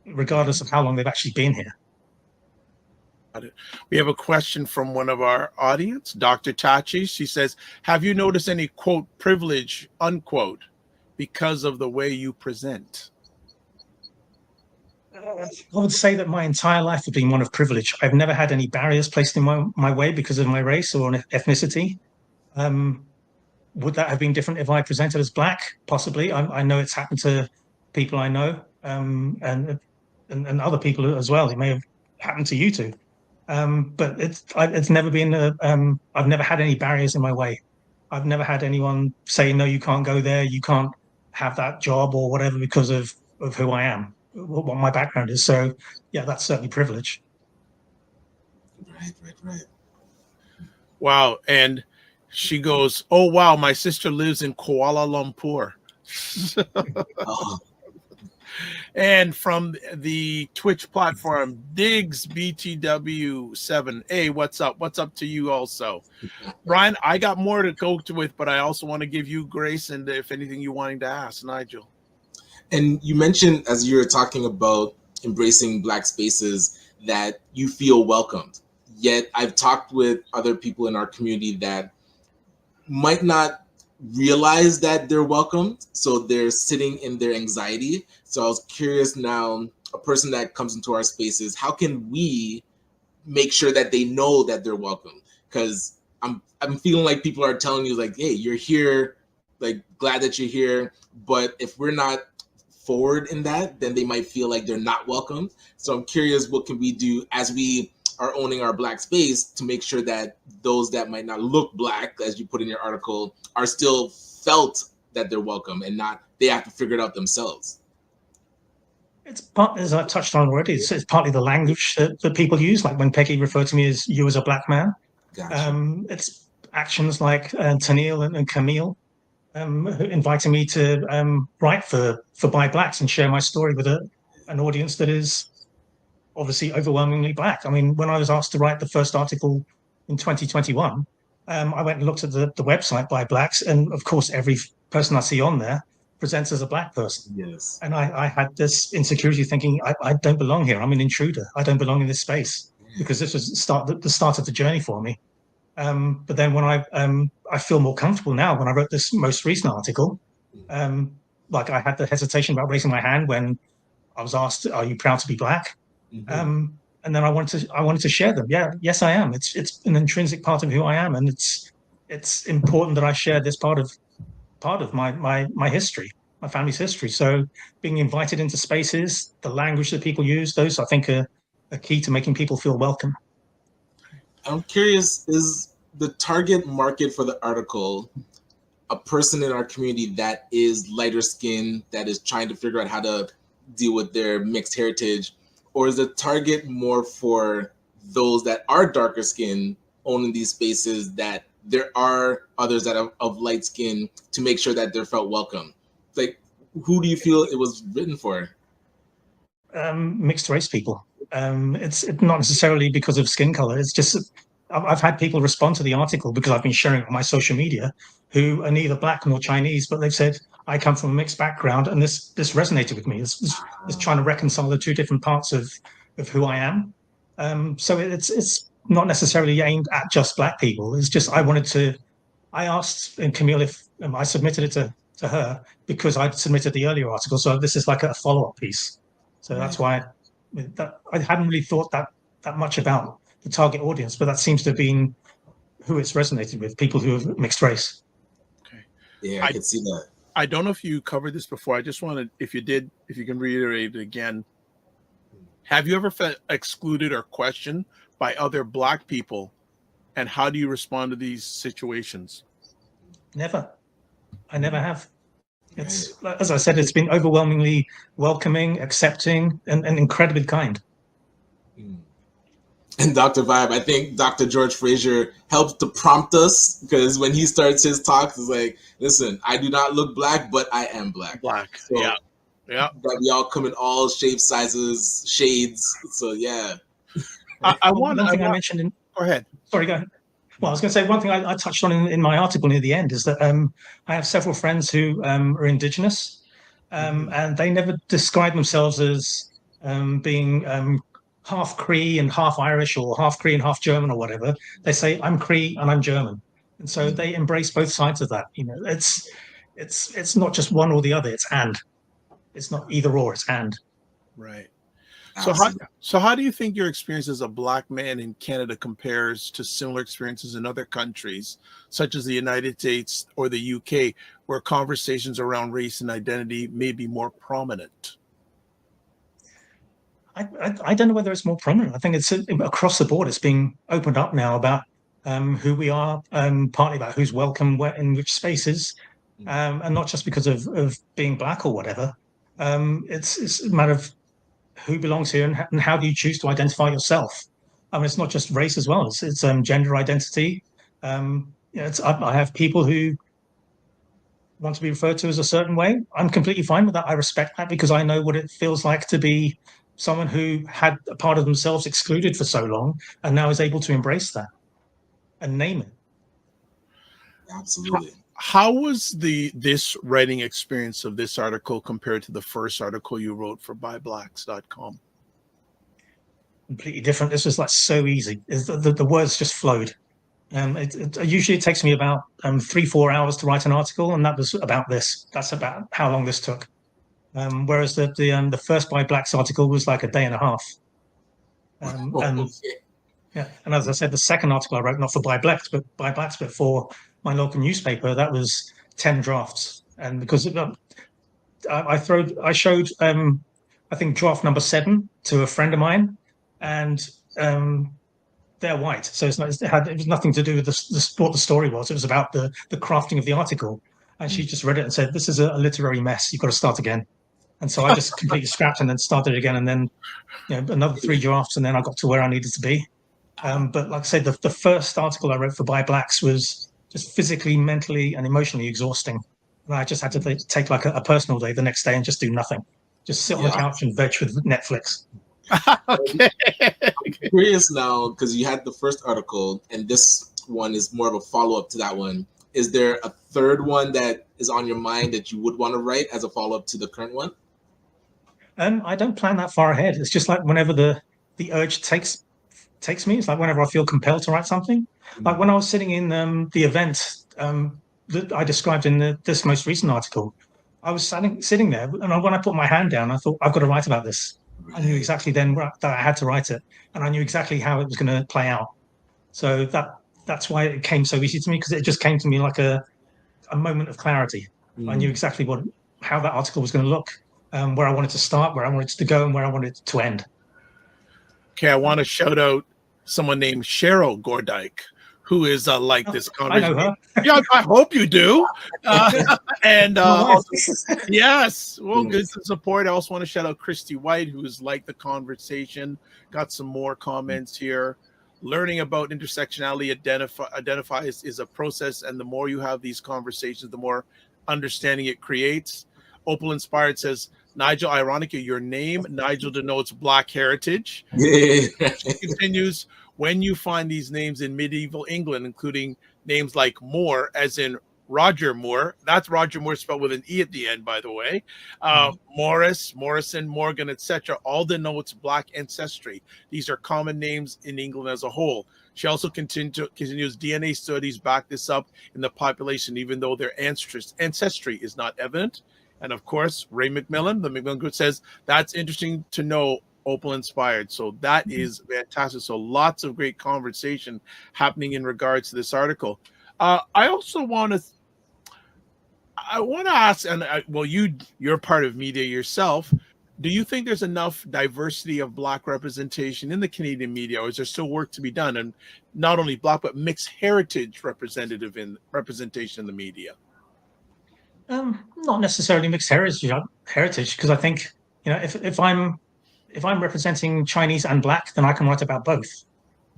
Speaker 6: regardless of how long they've actually been here.
Speaker 5: We have a question from one of our audience, Dr. Tachi. She says, "Have you noticed any, quote, privilege, unquote, because of the way you present?"
Speaker 6: I would say that my entire life has been one of privilege. I've never had any barriers placed in my way because of my race or ethnicity. Would that have been different if I presented as Black? Possibly. I know it's happened to people I know, and other people as well. It may have happened to you too. But it's never been I've never had any barriers in my way. I've never had anyone say, "No, you can't go there, you can't have that job," or whatever, because of who I am, what my background is. So yeah, that's certainly privilege.
Speaker 4: Right.
Speaker 5: Wow. And she goes, "Oh, wow, my sister lives in Kuala Lumpur."
Speaker 4: Oh.
Speaker 5: And from the Twitch platform, Diggs BTW7. Hey, what's up? What's up to you also? Brian, I got more to go to with, but I also want to give you grace, and if anything you wanting to ask, Nigel.
Speaker 4: And you mentioned, as you were talking about embracing Black spaces, that you feel welcomed. Yet I've talked with other people in our community that might not realize that they're welcomed, so they're sitting in their anxiety. So I was curious now, a person that comes into our spaces, how can we make sure that they know that they're welcome? Because I'm feeling like people are telling you, like, "Hey, you're here, like, glad that you're here," but if we're not forward in that, then they might feel like they're not welcome. So I'm curious, what can we do as we are owning our Black space to make sure that those that might not look Black, as you put in your article, are still felt that they're welcome and not they have to figure it out themselves?
Speaker 6: It's part, as I touched on already, it's partly the language that people use, like when Peggy referred to me as "you as a Black man."
Speaker 4: Gotcha.
Speaker 6: It's actions like Tennille and Camille inviting me to write for By Blacks and share my story with an audience that is obviously overwhelmingly Black. I mean, when I was asked to write the first article in 2021, I went and looked at the website By Blacks, and of course, every person I see on there presents as a Black person.
Speaker 4: Yes.
Speaker 6: And I had this insecurity thinking, I don't belong here. I'm an intruder. I don't belong in this space, because this was the start of the journey for me. But then when I feel more comfortable now when I wrote this most recent article, like I had the hesitation about raising my hand when I was asked, "Are you proud to be Black?" And then I wanted to share them. Yeah, yes, I am. It's an intrinsic part of who I am, and it's important that I share this part of my history, my family's history. So being invited into spaces, the language that people use, those I think are key to making people feel welcome.
Speaker 4: I'm curious, is the target market for the article a person in our community that is lighter skinned, that is trying to figure out how to deal with their mixed heritage? Or is the target more for those that are darker skinned, owning these spaces, that there are others that are of light skin, to make sure that they're felt welcome? Like, who do you feel it was written for?
Speaker 6: Mixed race people. It's not necessarily because of skin color. It's just I've had people respond to the article because I've been sharing it on my social media, who are neither black nor Chinese, but they've said, I come from a mixed background, and this resonated with me. It's trying to reconcile the two different parts of who I am. So it's not necessarily aimed at just black people. It's just I asked Camille if I submitted it to her because I'd submitted the earlier article. So this is like a follow-up piece. So that's why I hadn't really thought that much about the target audience, but that seems to have been who it's resonated with, people who have mixed race.
Speaker 3: Okay.
Speaker 4: Yeah, I can see that.
Speaker 3: I don't know if you covered this before. I just wanted, if you did, if you can reiterate it again. Have you ever felt excluded or questioned by other black people? And how do you respond to these situations?
Speaker 6: Never. I never have. It's, as I said, it's been overwhelmingly welcoming, accepting, and incredibly kind.
Speaker 4: And Dr. Vibe, I think Dr. George Fraser helps to prompt us, because when he starts his talks, it's like, listen, I do not look black, but I am black.
Speaker 3: Black.
Speaker 4: So
Speaker 3: Yeah.
Speaker 4: That we all come in all shapes, sizes, shades. So yeah.
Speaker 6: I mentioned in.
Speaker 3: Go ahead.
Speaker 6: Sorry, go ahead. Well, I was going to say one thing I touched on in my article near the end is that I have several friends who are Indigenous, and they never describe themselves as being half Cree and half Irish, or half Cree and half German, or whatever. They say, I'm Cree and I'm German, and so they embrace both sides of that. You know, it's not just one or the other. It's and. It's not either or. It's and.
Speaker 3: Right. So how do you think your experience as a black man in Canada compares to similar experiences in other countries, such as the United States or the UK, where conversations around race and identity may be more prominent?
Speaker 6: I don't know whether it's more prominent. I think it's across the board. It's being opened up now about who we are, partly about who's welcome in which spaces, and not just because of being black or whatever. It's a matter of who belongs here and how do you choose to identify yourself. I mean, it's not just race as well. It's gender identity. I have people who want to be referred to as a certain way. I'm completely fine with that. I respect that because I know what it feels like to be someone who had a part of themselves excluded for so long and now is able to embrace that and name it.
Speaker 4: Absolutely.
Speaker 3: How was this writing experience of this article compared to the first article you wrote for BuyBlacks.com?
Speaker 6: Completely different. This was like so easy. The words just flowed. Usually it takes me about 3-4 hours to write an article, and that was about this. That's about how long this took. Whereas the first Buy Blacks article was like a day and a half. Yeah, and as I said, the second article I wrote, not for Buy Blacks, but for my local newspaper, that was 10 drafts. And because I showed I think draft number 7 to a friend of mine, and they're white, so it was nothing to do with what the story was. It was about the crafting of the article, and she just read it and said, "This is a literary mess. You've got to start again." And so I just completely scrapped and then started again, and then another 3 drafts, and then I got to where I needed to be. But like I said, the first article I wrote for Buy Blacks was just physically, mentally, and emotionally exhausting. And I just had to take like a personal day the next day and just do nothing. Just sit on the couch and veg with Netflix.
Speaker 3: Okay.
Speaker 4: I'm curious now, because you had the first article, and this one is more of a follow-up to that one. Is there a third one that is on your mind that you would want to write as a follow-up to the current one?
Speaker 6: I don't plan that far ahead. It's just like whenever the urge takes me. It's like whenever I feel compelled to write something. Like when I was sitting in the event that I described in this most recent article, I was sitting there, and when I put my hand down, I thought, I've got to write about this. I knew exactly then that I had to write it, and I knew exactly how it was going to play out. So that's why it came so easy to me, because it just came to me like a moment of clarity. I knew exactly how that article was going to look, where I wanted to start, where I wanted to go, and where I wanted it to end.
Speaker 3: Okay, I want to shout out someone named Nigel Gordijk,
Speaker 5: who is like this
Speaker 6: I know
Speaker 5: conversation.
Speaker 6: her.
Speaker 5: Yeah, I hope you do. And
Speaker 6: My wife.
Speaker 5: yes, well, good to support. I also want to shout out Christy White, who's liked the conversation. Got some more comments here. Learning about intersectionality identifies is a process, and the more you have these conversations, the more understanding it creates. Opal Inspired says, Nigel, ironically, your name, Nigel, denotes Black heritage.
Speaker 4: Yeah.
Speaker 5: She continues, when you find these names in medieval England, including names like Moore, as in Roger Moore, that's Roger Moore spelled with an E at the end, by the way, Morris, Morrison, Morgan, etc., all denotes Black ancestry. These are common names in England as a whole. She also continues, DNA studies back this up in the population, even though their ancestry is not evident. And of course, Ray McMillan, the McMillan Group, says, that's interesting to know, Opal Inspired. So that is fantastic. So lots of great conversation happening in regards to this article. I also want to ask, and you're part of media yourself. Do you think there's enough diversity of Black representation in the Canadian media, or is there still work to be done? And not only Black, but mixed heritage representation in the media?
Speaker 6: Not necessarily mixed heritage, because I think, if I'm representing Chinese and Black, then I can write about both.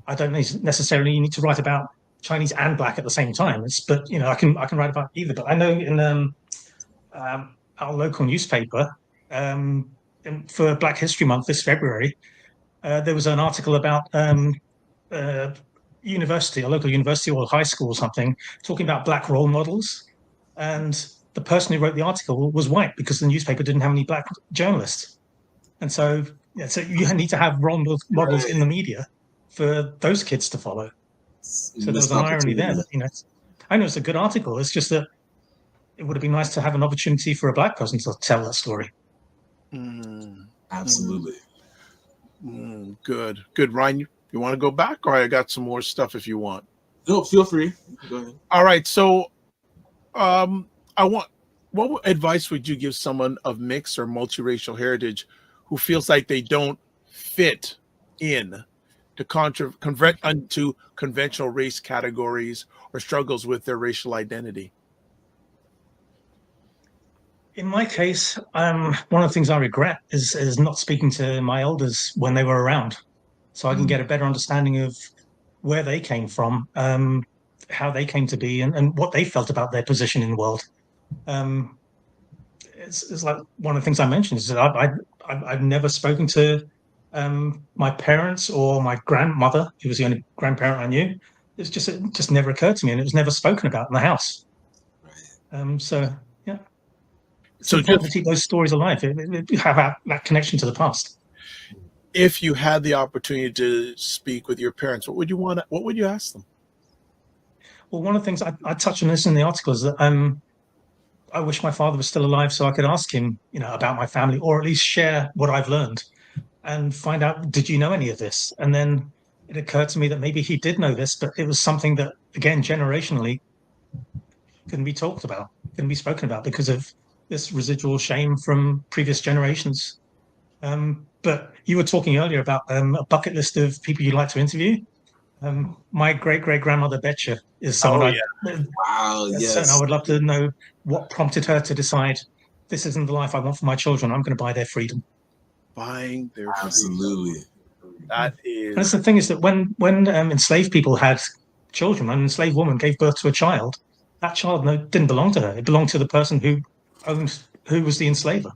Speaker 6: I don't necessarily need to write about Chinese and Black at the same time. But I can write about either. But I know in our local newspaper, for Black History Month this February, there was an article about a local university or high school or something, talking about Black role models, and the person who wrote the article was white because the newspaper didn't have any Black journalists. And so you need to have role models in the media for those kids to follow. So there's an irony there. That, I know it's a good article. It's just that it would have been nice to have an opportunity for a Black person to tell that story.
Speaker 4: Absolutely.
Speaker 5: Good. Ryan, you want to go back, or I got some more stuff if you want?
Speaker 4: No, feel free. Go ahead.
Speaker 5: All right. So, what advice would you give someone of mixed or multiracial heritage who feels like they don't fit in to conventional race categories or struggles with their racial identity?
Speaker 6: In my case, one of the things I regret is not speaking to my elders when they were around, so I can get a better understanding of where they came from, how they came to be, and what they felt about their position in the world. It's like one of the things I mentioned is that I've never spoken to my parents or my grandmother, who was the only grandparent I knew. It just never occurred to me, and it was never spoken about in the house. So yeah, it's important to keep those stories alive. Have that connection to the past.
Speaker 5: If you had the opportunity to speak with your parents, what would you ask them?
Speaker 6: Well, one of the things I touch on this in the article is that I wish my father was still alive so I could ask him, about my family, or at least share what I've learned and find out, did you know any of this? And then it occurred to me that maybe he did know this, but it was something that, again, generationally couldn't be talked about, couldn't be spoken about because of this residual shame from previous generations. But you were talking earlier about a bucket list of people you'd like to interview. My great-great-grandmother Betcha is someone
Speaker 4: yes.
Speaker 6: I would love to know what prompted her to decide this isn't the life I want for my children. I'm going to buy their freedom.
Speaker 5: Buying their
Speaker 4: Absolutely.
Speaker 5: freedom. That is.
Speaker 6: And that's the thing is that when enslaved people had children, when an enslaved woman gave birth to a child, that child didn't belong to her. It belonged to the person who was the enslaver.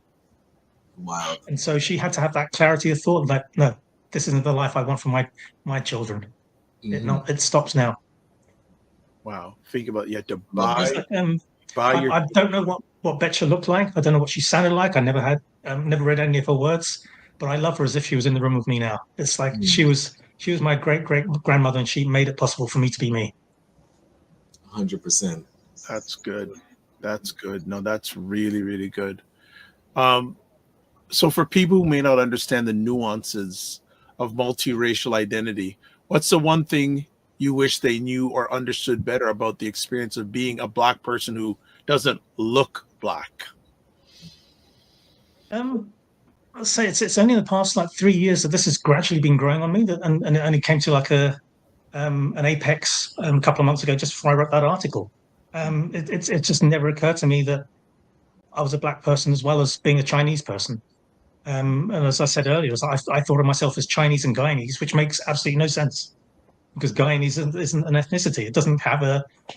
Speaker 4: Wow.
Speaker 6: And so she had to have that clarity of thought that, no, this isn't the life I want for my children. It stops now.
Speaker 5: Wow. Think about it. You had to buy
Speaker 6: I don't know what Betcha looked like. I don't know what she sounded like. I never read any of her words, but I love her as if she was in the room with me now. It's like she was my great-great-grandmother, and she made it possible for me to be me.
Speaker 4: 100%.
Speaker 5: That's good. No, that's really, really good. So for people who may not understand the nuances of multiracial identity, what's the one thing you wish they knew or understood better about the experience of being a Black person who doesn't look Black?
Speaker 6: I'll say it's only in the past 3 years that this has gradually been growing on me, and it only came to an apex a couple of months ago, just before I wrote that article. It just never occurred to me that I was a black person as well as being a Chinese person. And as I said earlier, I thought of myself as Chinese and Guyanese, which makes absolutely no sense, because Guyanese isn't an ethnicity. It doesn't have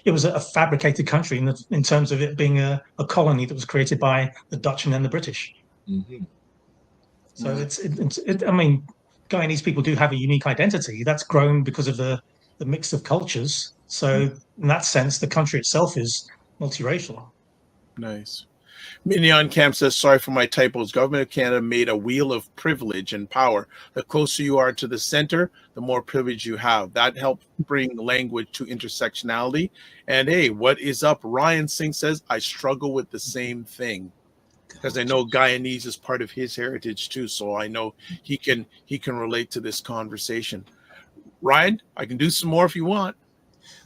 Speaker 6: it was a fabricated country in terms of it being a colony that was created by the Dutch and then the British.
Speaker 4: Mm-hmm.
Speaker 6: So I mean, Guyanese people do have a unique identity that's grown because of the mix of cultures. So in that sense, the country itself is multiracial.
Speaker 5: Nice. Mignon Camp says, sorry for my typos. Government of Canada made a wheel of privilege and power. The closer you are to the center, the more privilege you have. That helped bring language to intersectionality. And hey, what is up? Ryan Singh says, I struggle with the same thing, because I know Guyanese is part of his heritage too. So I know he can relate to this conversation. Ryan, I can do some more if you want.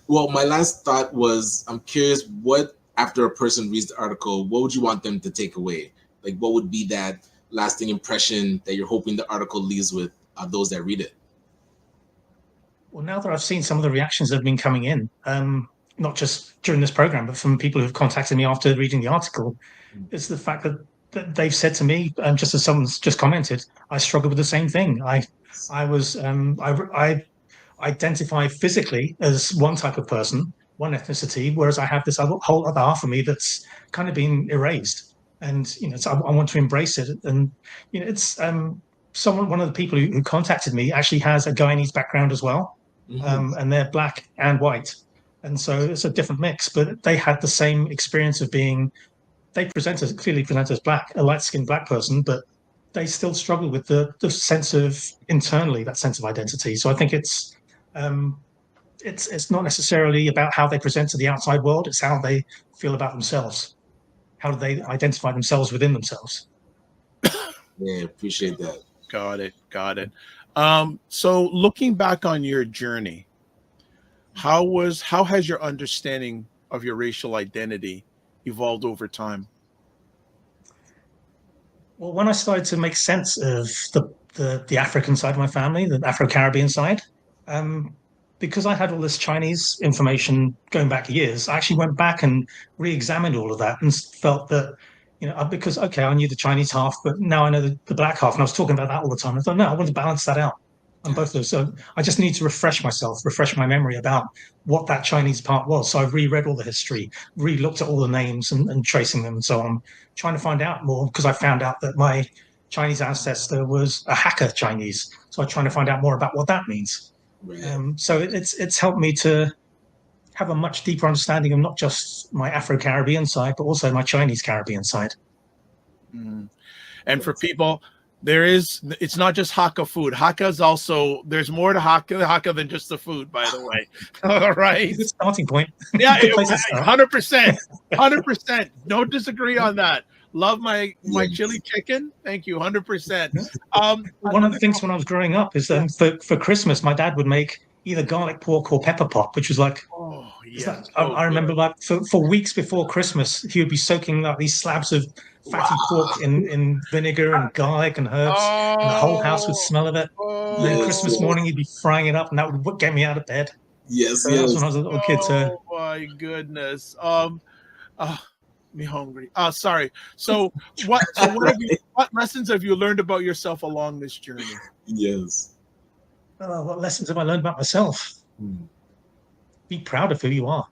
Speaker 4: Well, my last thought was, I'm curious, what, after a person reads the article, what would you want them to take away? Like, what would be that lasting impression that you're hoping the article leaves with those that read it?
Speaker 6: Well, now that I've seen some of the reactions that have been coming in, not just during this program, but from people who've contacted me after reading the article, is the fact that they've said to me, just as someone's just commented, I struggled with the same thing. I identify physically as one type of person, one ethnicity, whereas I have this whole other half of me that's kind of been erased. And so I want to embrace it. And it's one of the people who contacted me actually has a Guyanese background as well, and they're black and white, and so it's a different mix. But they had the same experience of being. They clearly present as black, a light-skinned black person, but they still struggle with the sense of internally, that sense of identity. So I think it's not necessarily about how they present to the outside world. It's how they feel about themselves. How do they identify themselves within themselves?
Speaker 4: Yeah, appreciate that.
Speaker 5: Got it. So looking back on your journey, how has your understanding of your racial identity evolved over time?
Speaker 6: Well, when I started to make sense of the African side of my family, the Afro-Caribbean side, because I had all this Chinese information going back years, I actually went back and re-examined all of that and felt that, because, okay, I knew the Chinese half, but now I know the black half, and I was talking about that all the time. I thought, no, I want to balance that out on both of those. So I just need to refresh my memory about what that Chinese part was. So I reread all the history, re-looked at all the names and tracing them and so on, trying to find out more, because I found out that my Chinese ancestor was a Hakka Chinese. So I'm trying to find out more about what that means. Right. So it's helped me to have a much deeper understanding of not just my Afro-Caribbean side, but also my Chinese Caribbean side.
Speaker 5: Mm-hmm. And for people, it's not just Hakka food. Hakka is also, there's more to Hakka than just the food, by the way. All right.
Speaker 6: Good starting point.
Speaker 5: Yeah, 100%. 100%. Don't disagree on that. Love my chili chicken. Thank you. 100%.
Speaker 6: One of the things when I was growing up is for Christmas, my dad would make either garlic pork or pepper pot, which was like, I remember like for weeks before Christmas, he would be soaking like these slabs of fatty pork in vinegar and garlic and herbs, and the whole house would smell of it. And then Christmas morning, he'd be frying it up, and that would get me out of bed.
Speaker 4: Yes,
Speaker 6: so that's when I was a little kid.
Speaker 5: Oh my goodness. Me hungry. Sorry. So what lessons have you learned about yourself along this journey?
Speaker 4: Yes.
Speaker 6: What lessons have I learned about myself? Be proud of who you are.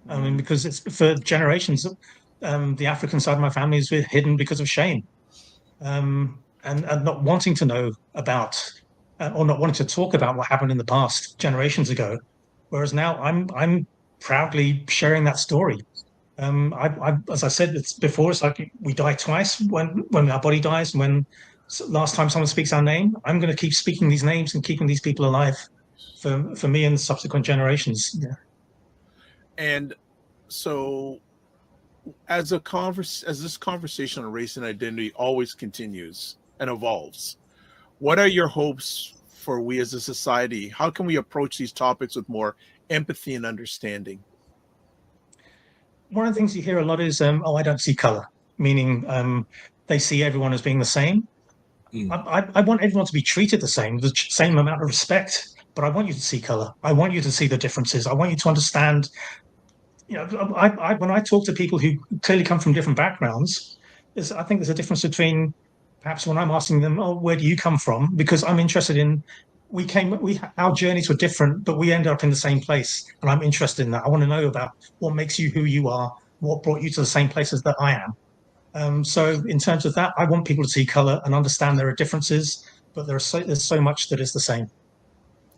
Speaker 6: I mean, because it's for generations, the African side of my family is hidden because of shame, and not wanting to know about, or not wanting to talk about what happened in the past generations ago. Whereas now I'm proudly sharing that story. As I said before, it's like we die twice, when our body dies, and when last time someone speaks our name. I'm going to keep speaking these names and keeping these people alive for me and subsequent generations. Yeah.
Speaker 5: And so as this conversation on race and identity always continues and evolves, what are your hopes for we as a society? How can we approach these topics with more empathy and understanding?
Speaker 6: One of the things you hear a lot is, I don't see color, meaning they see everyone as being the same. I want everyone to be treated the same, with the same amount of respect, but I want you to see color. I want you to see the differences. I want you to understand. When I talk to people who clearly come from different backgrounds, I think there's a difference between perhaps when I'm asking them, "Oh, where do you come from?" Because I'm interested in. Our journeys were different, but we ended up in the same place, and I'm interested in that. I want to know about what makes you who you are, what brought you to the same places that I am. So in terms of that, I want people to see color and understand there are differences, but there's so much that is the same.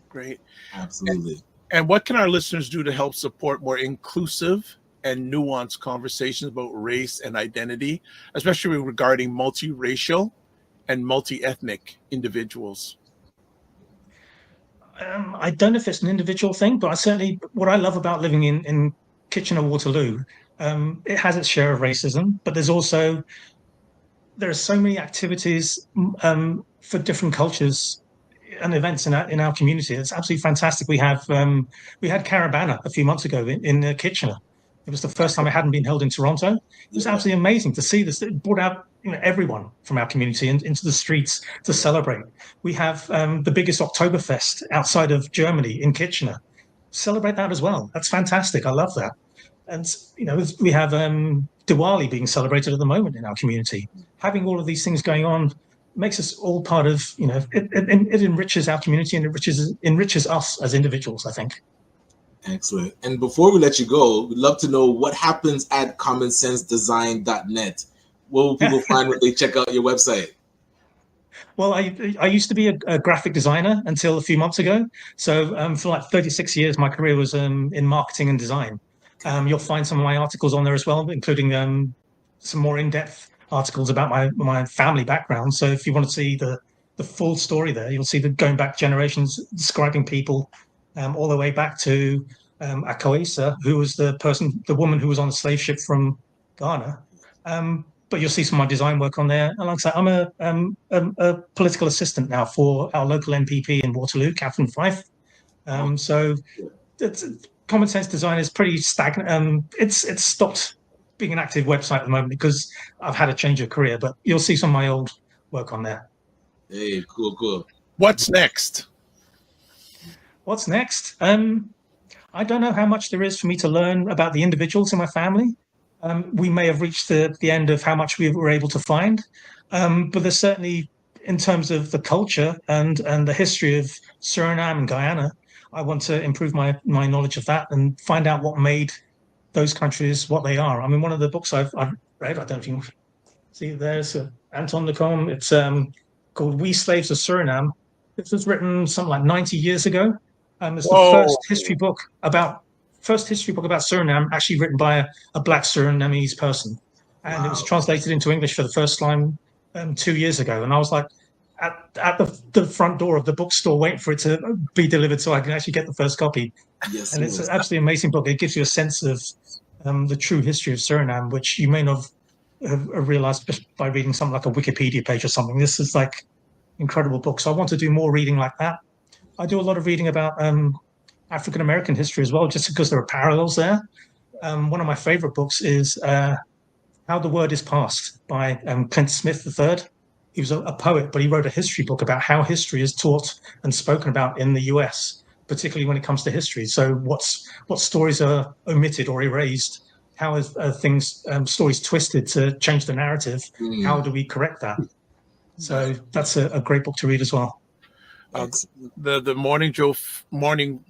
Speaker 3: Great.
Speaker 4: Absolutely.
Speaker 3: And what can our listeners do to help support more inclusive and nuanced conversations about race and identity, especially regarding multiracial and multi-ethnic individuals?
Speaker 6: I don't know if it's an individual thing, but what I love about living in Kitchener-Waterloo, it has its share of racism, but there are so many activities for different cultures and events in our community. It's absolutely fantastic. We had Caravana a few months ago in Kitchener. It was the first time it hadn't been held in Toronto. It was absolutely amazing to see this. It brought out everyone from our community into the streets to celebrate. We have the biggest Oktoberfest outside of Germany in Kitchener. Celebrate that as well. That's fantastic. I love that. And we have Diwali being celebrated at the moment in our community. Having all of these things going on makes us all part of, it enriches our community and enriches us as individuals, I think.
Speaker 4: Excellent. And before we let you go, we'd love to know what happens at commonsensedesign.net. What will people find when they check out your website?
Speaker 6: Well, I used to be a graphic designer until a few months ago. So for like 36 years, my career was in marketing and design. You'll find some of my articles on there as well, including some more in-depth articles about my family background. So if you want to see the full story there, you'll see going back generations, describing people all the way back to Akoisa, who was the woman who was on the slave ship from Ghana. But you'll see some of my design work on there. And like I say, I'm a political assistant now for our local MPP in Waterloo, Catherine Fife. So Common Sense Design is pretty stagnant. It's stopped being an active website at the moment because I've had a change of career, but you'll see some of my old work on there.
Speaker 4: Hey, cool.
Speaker 3: What's next?
Speaker 6: What's next? I don't know how much there is for me to learn about the individuals in my family. We may have reached the end of how much we were able to find, but there's certainly, in terms of the culture and the history of Suriname and Guyana, I want to improve my knowledge of that and find out what made those countries what they are. I mean, one of the books I've read, I don't know if you can see, there's Anton Lacombe. It's called We Slaves of Suriname. This was written something like 90 years ago. It's the first history book about Suriname, actually written by a Black Surinamese person. And It was translated into English for the first time 2 years ago. And I was like at the front door of the bookstore waiting for it to be delivered so I can actually get the first copy.
Speaker 4: Yes,
Speaker 6: and it's an absolutely amazing book. It gives you a sense of the true history of Suriname, which you may not have realized just by reading something like a Wikipedia page or something. This is like incredible book. So I want to do more reading like that. I do a lot of reading about African American history as well, just because there are parallels there. One of my favorite books is How the Word is Passed by Clint Smith III. He was a poet, but he wrote a history book about how history is taught and spoken about in the US, particularly when it comes to history. So what stories are omitted or erased? How is stories twisted to change the narrative? How do we correct that? So that's a great book to read as well.
Speaker 3: The Morning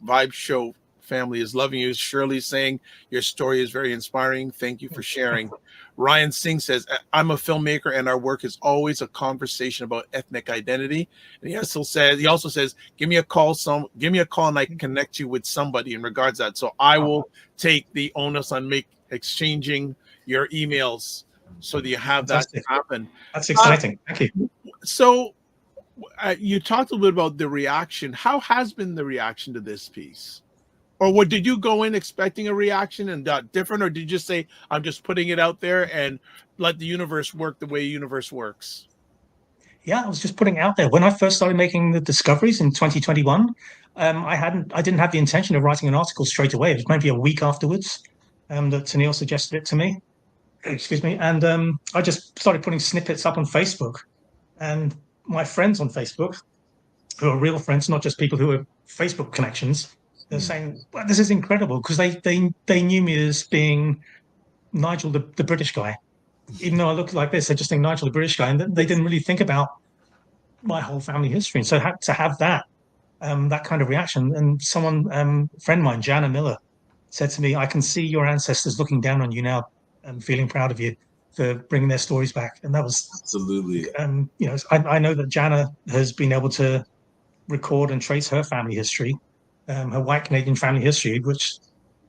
Speaker 3: Vibe Show family is loving you. Shirley's saying your story is very inspiring. Thank you for sharing. Ryan Singh says, I'm a filmmaker and our work is always a conversation about ethnic identity. And he also says, give me a call and I can connect you with somebody in regards to that. So I will take the onus on exchanging your emails so that you have
Speaker 6: Fantastic.
Speaker 3: that happen.
Speaker 6: That's exciting. Thank you. So
Speaker 3: you talked a little bit about the reaction. How has been the reaction to this piece? Or did you go in expecting a reaction and different? Or did you just say, I'm just putting it out there and let the universe work the way the universe works?
Speaker 6: Yeah, I was just putting it out there. When I first started making the discoveries in 2021, I didn't have the intention of writing an article straight away. It was maybe a week afterwards that Tennille suggested it to me. Excuse me. And I just started putting snippets up on Facebook. And my friends on Facebook who are real friends, not just people who are Facebook connections. They're saying, well, this is incredible, because they knew me as being Nigel, the British guy. Even though I look like this, they just think Nigel, the British guy, and they didn't really think about my whole family history. And so to have that kind of reaction, and someone, friend of mine, Jana Miller, said to me, "I can see your ancestors looking down on you now and feeling proud of you for bringing their stories back." And that was
Speaker 4: Absolutely.
Speaker 6: I know that Jana has been able to record and trace her family history, her white Canadian family history, which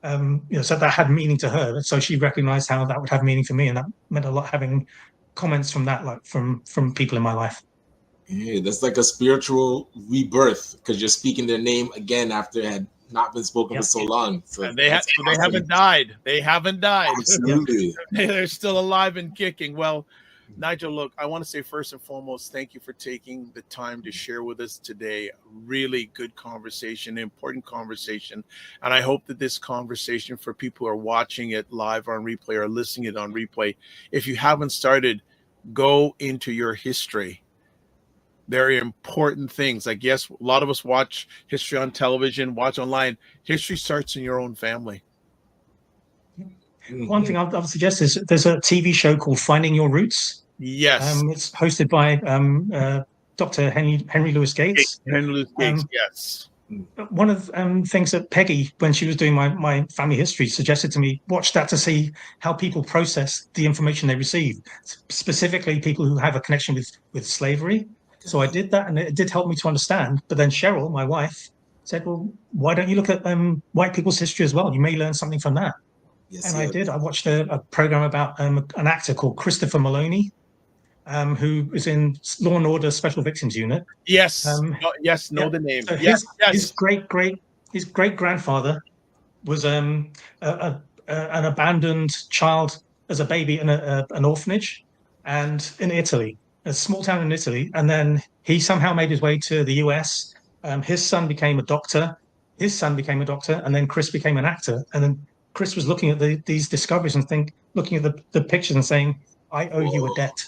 Speaker 6: so that had meaning to her. So she recognized how that would have meaning for me, and that meant a lot, having comments from that, like from people in my life.
Speaker 4: Yeah, that's like a spiritual rebirth, because you're speaking their name again after it had not been spoken for so long. So
Speaker 5: and they haven't died. They haven't died.
Speaker 4: Absolutely.
Speaker 5: They're still alive and kicking. Well, Nigel, look, I want to say first and foremost, thank you for taking the time to share with us today. Really good conversation, important conversation. And I hope that this conversation, for people who are watching it live on replay or listening it on replay, if you haven't started, go into your history. Very important things. Like, yes, a lot of us watch history on television, watch online. History starts in your own family.
Speaker 6: One thing I'll suggest is there's a TV show called Finding Your Roots.
Speaker 5: Yes.
Speaker 6: It's hosted by Dr. Henry Louis Gates.
Speaker 5: Henry Louis Gates, yes.
Speaker 6: One of the things that Peggy, when she was doing my family history, suggested to me, watch that to see how people process the information they receive, specifically people who have a connection with slavery. So I did that, and it did help me to understand. But then Cheryl, my wife, said, well, why don't you look at white people's history as well? You may learn something from that. Yes, and I did. I watched a program about an actor called Christopher Maloney, who is in Law and Order Special Victims Unit.
Speaker 5: Yes, know the name.
Speaker 6: So
Speaker 5: his
Speaker 6: great grandfather was an abandoned child as a baby in an orphanage, and in Italy, a small town in Italy. And then he somehow made his way to the US. His son became a doctor. His son became a doctor, and then Chris became an actor. And then Chris was looking at these discoveries and looking at the pictures and saying, "I owe you a debt."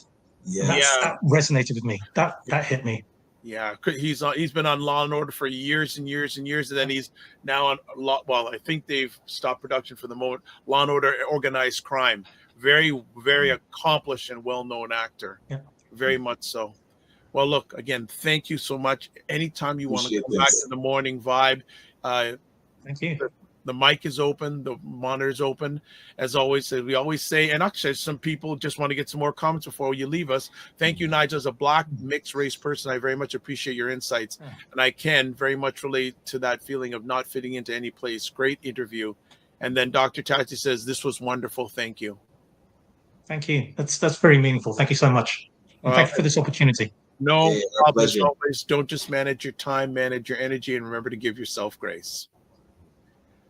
Speaker 6: That resonated with me. That hit me.
Speaker 5: Yeah, he's been on Law and Order for years and years and years, and then he's now on I think they've stopped production for the moment. Law and Order Organized Crime. Very, very accomplished and well-known actor. Yeah, very much so. Well, look, again, thank you so much. Anytime you want to come back to the Morning Vibe,
Speaker 6: thank you.
Speaker 5: The mic is open, the monitor is open. As always, we always say, and actually some people just want to get some more comments before you leave us. Thank you, Nigel. As a Black mixed race person, I very much appreciate your insights. And I can very much relate to that feeling of not fitting into any place. Great interview. And then Dr. Tati says, this was wonderful. Thank you.
Speaker 6: Thank you. That's very meaningful. Thank you so much. And thank you for this opportunity.
Speaker 5: No problem. As always, don't just manage your time, manage your energy, and remember to give yourself grace.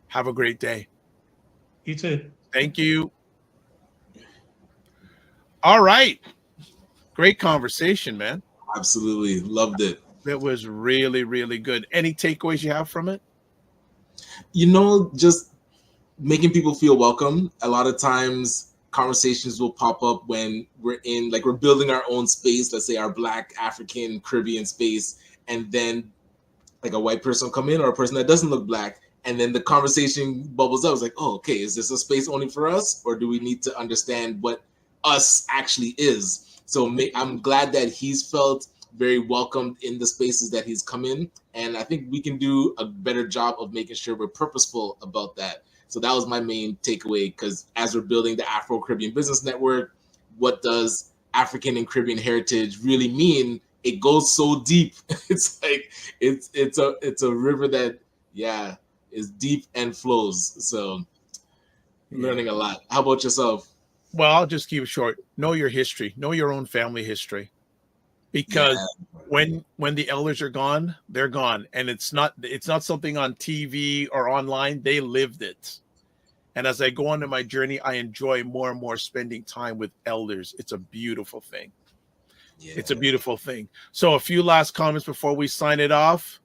Speaker 5: Have a great day.
Speaker 6: You too.
Speaker 5: Thank you. All right. Great conversation, man.
Speaker 4: Absolutely. Loved it.
Speaker 5: That was really, really good. Any takeaways you have from it?
Speaker 4: Just making people feel welcome. A lot of times conversations will pop up when we're building our own space, let's say our Black, African, Caribbean space, and then like a white person will come in, or a person that doesn't look Black, and then the conversation bubbles up. It's like, oh, okay, is this a space only for us, or do we need to understand what us actually is? So I'm glad that he's felt very welcomed in the spaces that he's come in, and I think we can do a better job of making sure we're purposeful about that. So that was my main takeaway, because as we're building the Afro-Caribbean Business Network, what does African and Caribbean heritage really mean? It goes so deep. It's like it's a river that is deep and flows. So learning a lot. How about yourself?
Speaker 5: Well, I'll just keep it short. Know your history. Know your own family history. Because when the elders are gone, they're gone. And it's not something on TV or online. They lived it. And as I go on to my journey, I enjoy more and more spending time with elders. It's a beautiful thing. Yeah. It's a beautiful thing. So a few last comments before we sign it off.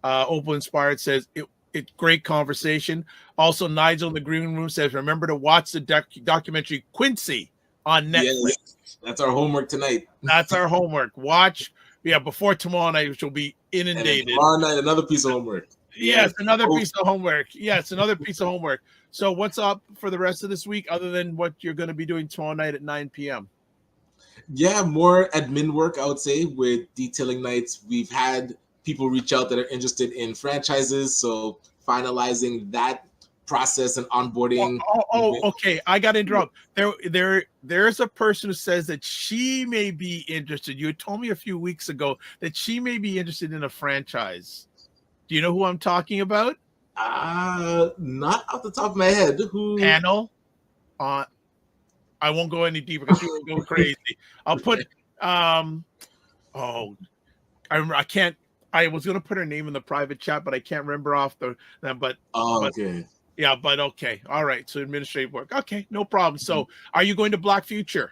Speaker 5: Opal Inspired says, it's great conversation. Also, Nigel in the green room says, remember to watch the documentary Quincy on Netflix.
Speaker 4: Yes, that's our homework tonight.
Speaker 5: That's our homework. Watch before tomorrow night, which will be inundated.
Speaker 4: And tomorrow night, another piece of homework.
Speaker 5: Yes, another piece of homework. Yes, another piece of homework. So what's up for the rest of this week other than what you're going to be doing tomorrow night at 9 p.m.?
Speaker 4: Yeah, more admin work, I would say, with detailing nights. We've had people reach out that are interested in franchises, so finalizing that process and onboarding.
Speaker 5: Okay. I got to interrupt. There's a person who says that she may be interested. You told me a few weeks ago that she may be interested in a franchise. Do you know who I'm talking about?
Speaker 4: Not off the top of my head. Who?
Speaker 5: Panel. I won't go any deeper because people will go crazy. I'll put I can't. I was gonna put her name in the private chat, but I can't remember off the. But
Speaker 4: okay.
Speaker 5: Yeah, but okay, all right. So administrative work. Okay, no problem. So, are you going to Black Future?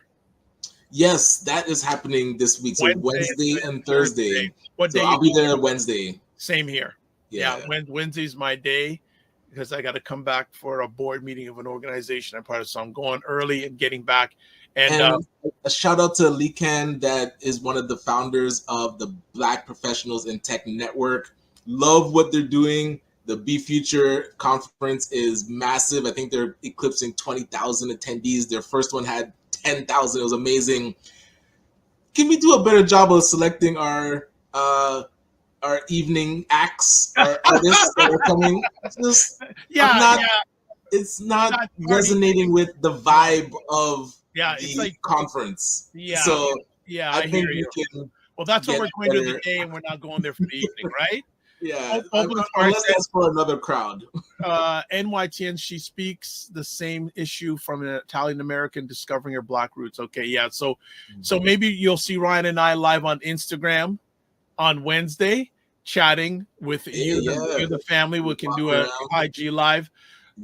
Speaker 4: Yes, that is happening this week. So Wednesday and Thursday.
Speaker 5: What day?
Speaker 4: So I'll be there Wednesday.
Speaker 5: Same here. Yeah, Wednesday's my day because I got to come back for a board meeting of an organization I'm part of. So I'm going early and getting back. And
Speaker 4: a shout out to Lee Kan, that is one of the founders of the Black Professionals in Tech Network. Love what they're doing. The Be Future conference is massive. I think they're eclipsing 20,000 attendees. Their first one had 10,000. It was amazing. Can we do a better job of selecting our evening acts, our artists that are coming? It's not resonating with the vibe of the conference. So I think we can.
Speaker 5: Well, that's what we're going to do the day, and we're not going there for the evening, right?
Speaker 4: Yeah, unless that's for another crowd.
Speaker 5: NYTN, she speaks the same issue from an Italian American discovering her Black roots. Okay, yeah. So maybe you'll see Ryan and I live on Instagram on Wednesday, chatting with you, the family. We can do a IG live.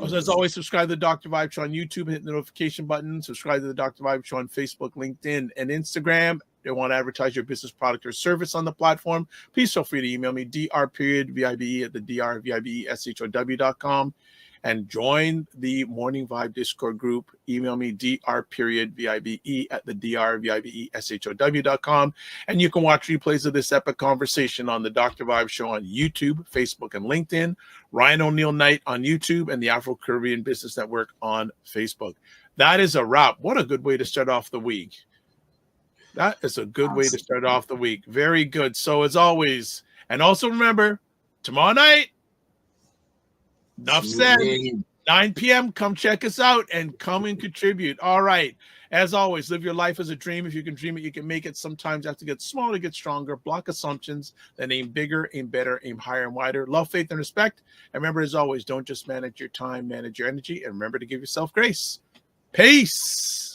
Speaker 5: As always, subscribe to the Dr. Vibe Show on YouTube, hit the notification button. Subscribe to the Dr. Vibe Show on Facebook, LinkedIn, and Instagram. If you want to advertise your business, product, or service on the platform, please feel free to email me, dr.vibe@thedrvibeshow.com, and join the Morning Vibe Discord group. Email me, dr.vibe@thedrvibeshow.com, and you can watch replays of this epic conversation on the Dr. Vibe Show on YouTube, Facebook, and LinkedIn, Ryan O'Neill Knight on YouTube, and the Afro-Caribbean Business Network on Facebook. That is a wrap. What a good way to start off the week. That is a good way to start off the week. Very good. So as always, and also remember, tomorrow night, enough said, 9 p.m., come check us out and come and contribute. All right. As always, live your life as a dream. If you can dream it, you can make it. Sometimes you have to get smaller to get stronger. Block assumptions, then aim bigger, aim better, aim higher and wider. Love, faith, and respect. And remember, as always, don't just manage your time, manage your energy. And remember to give yourself grace. Peace.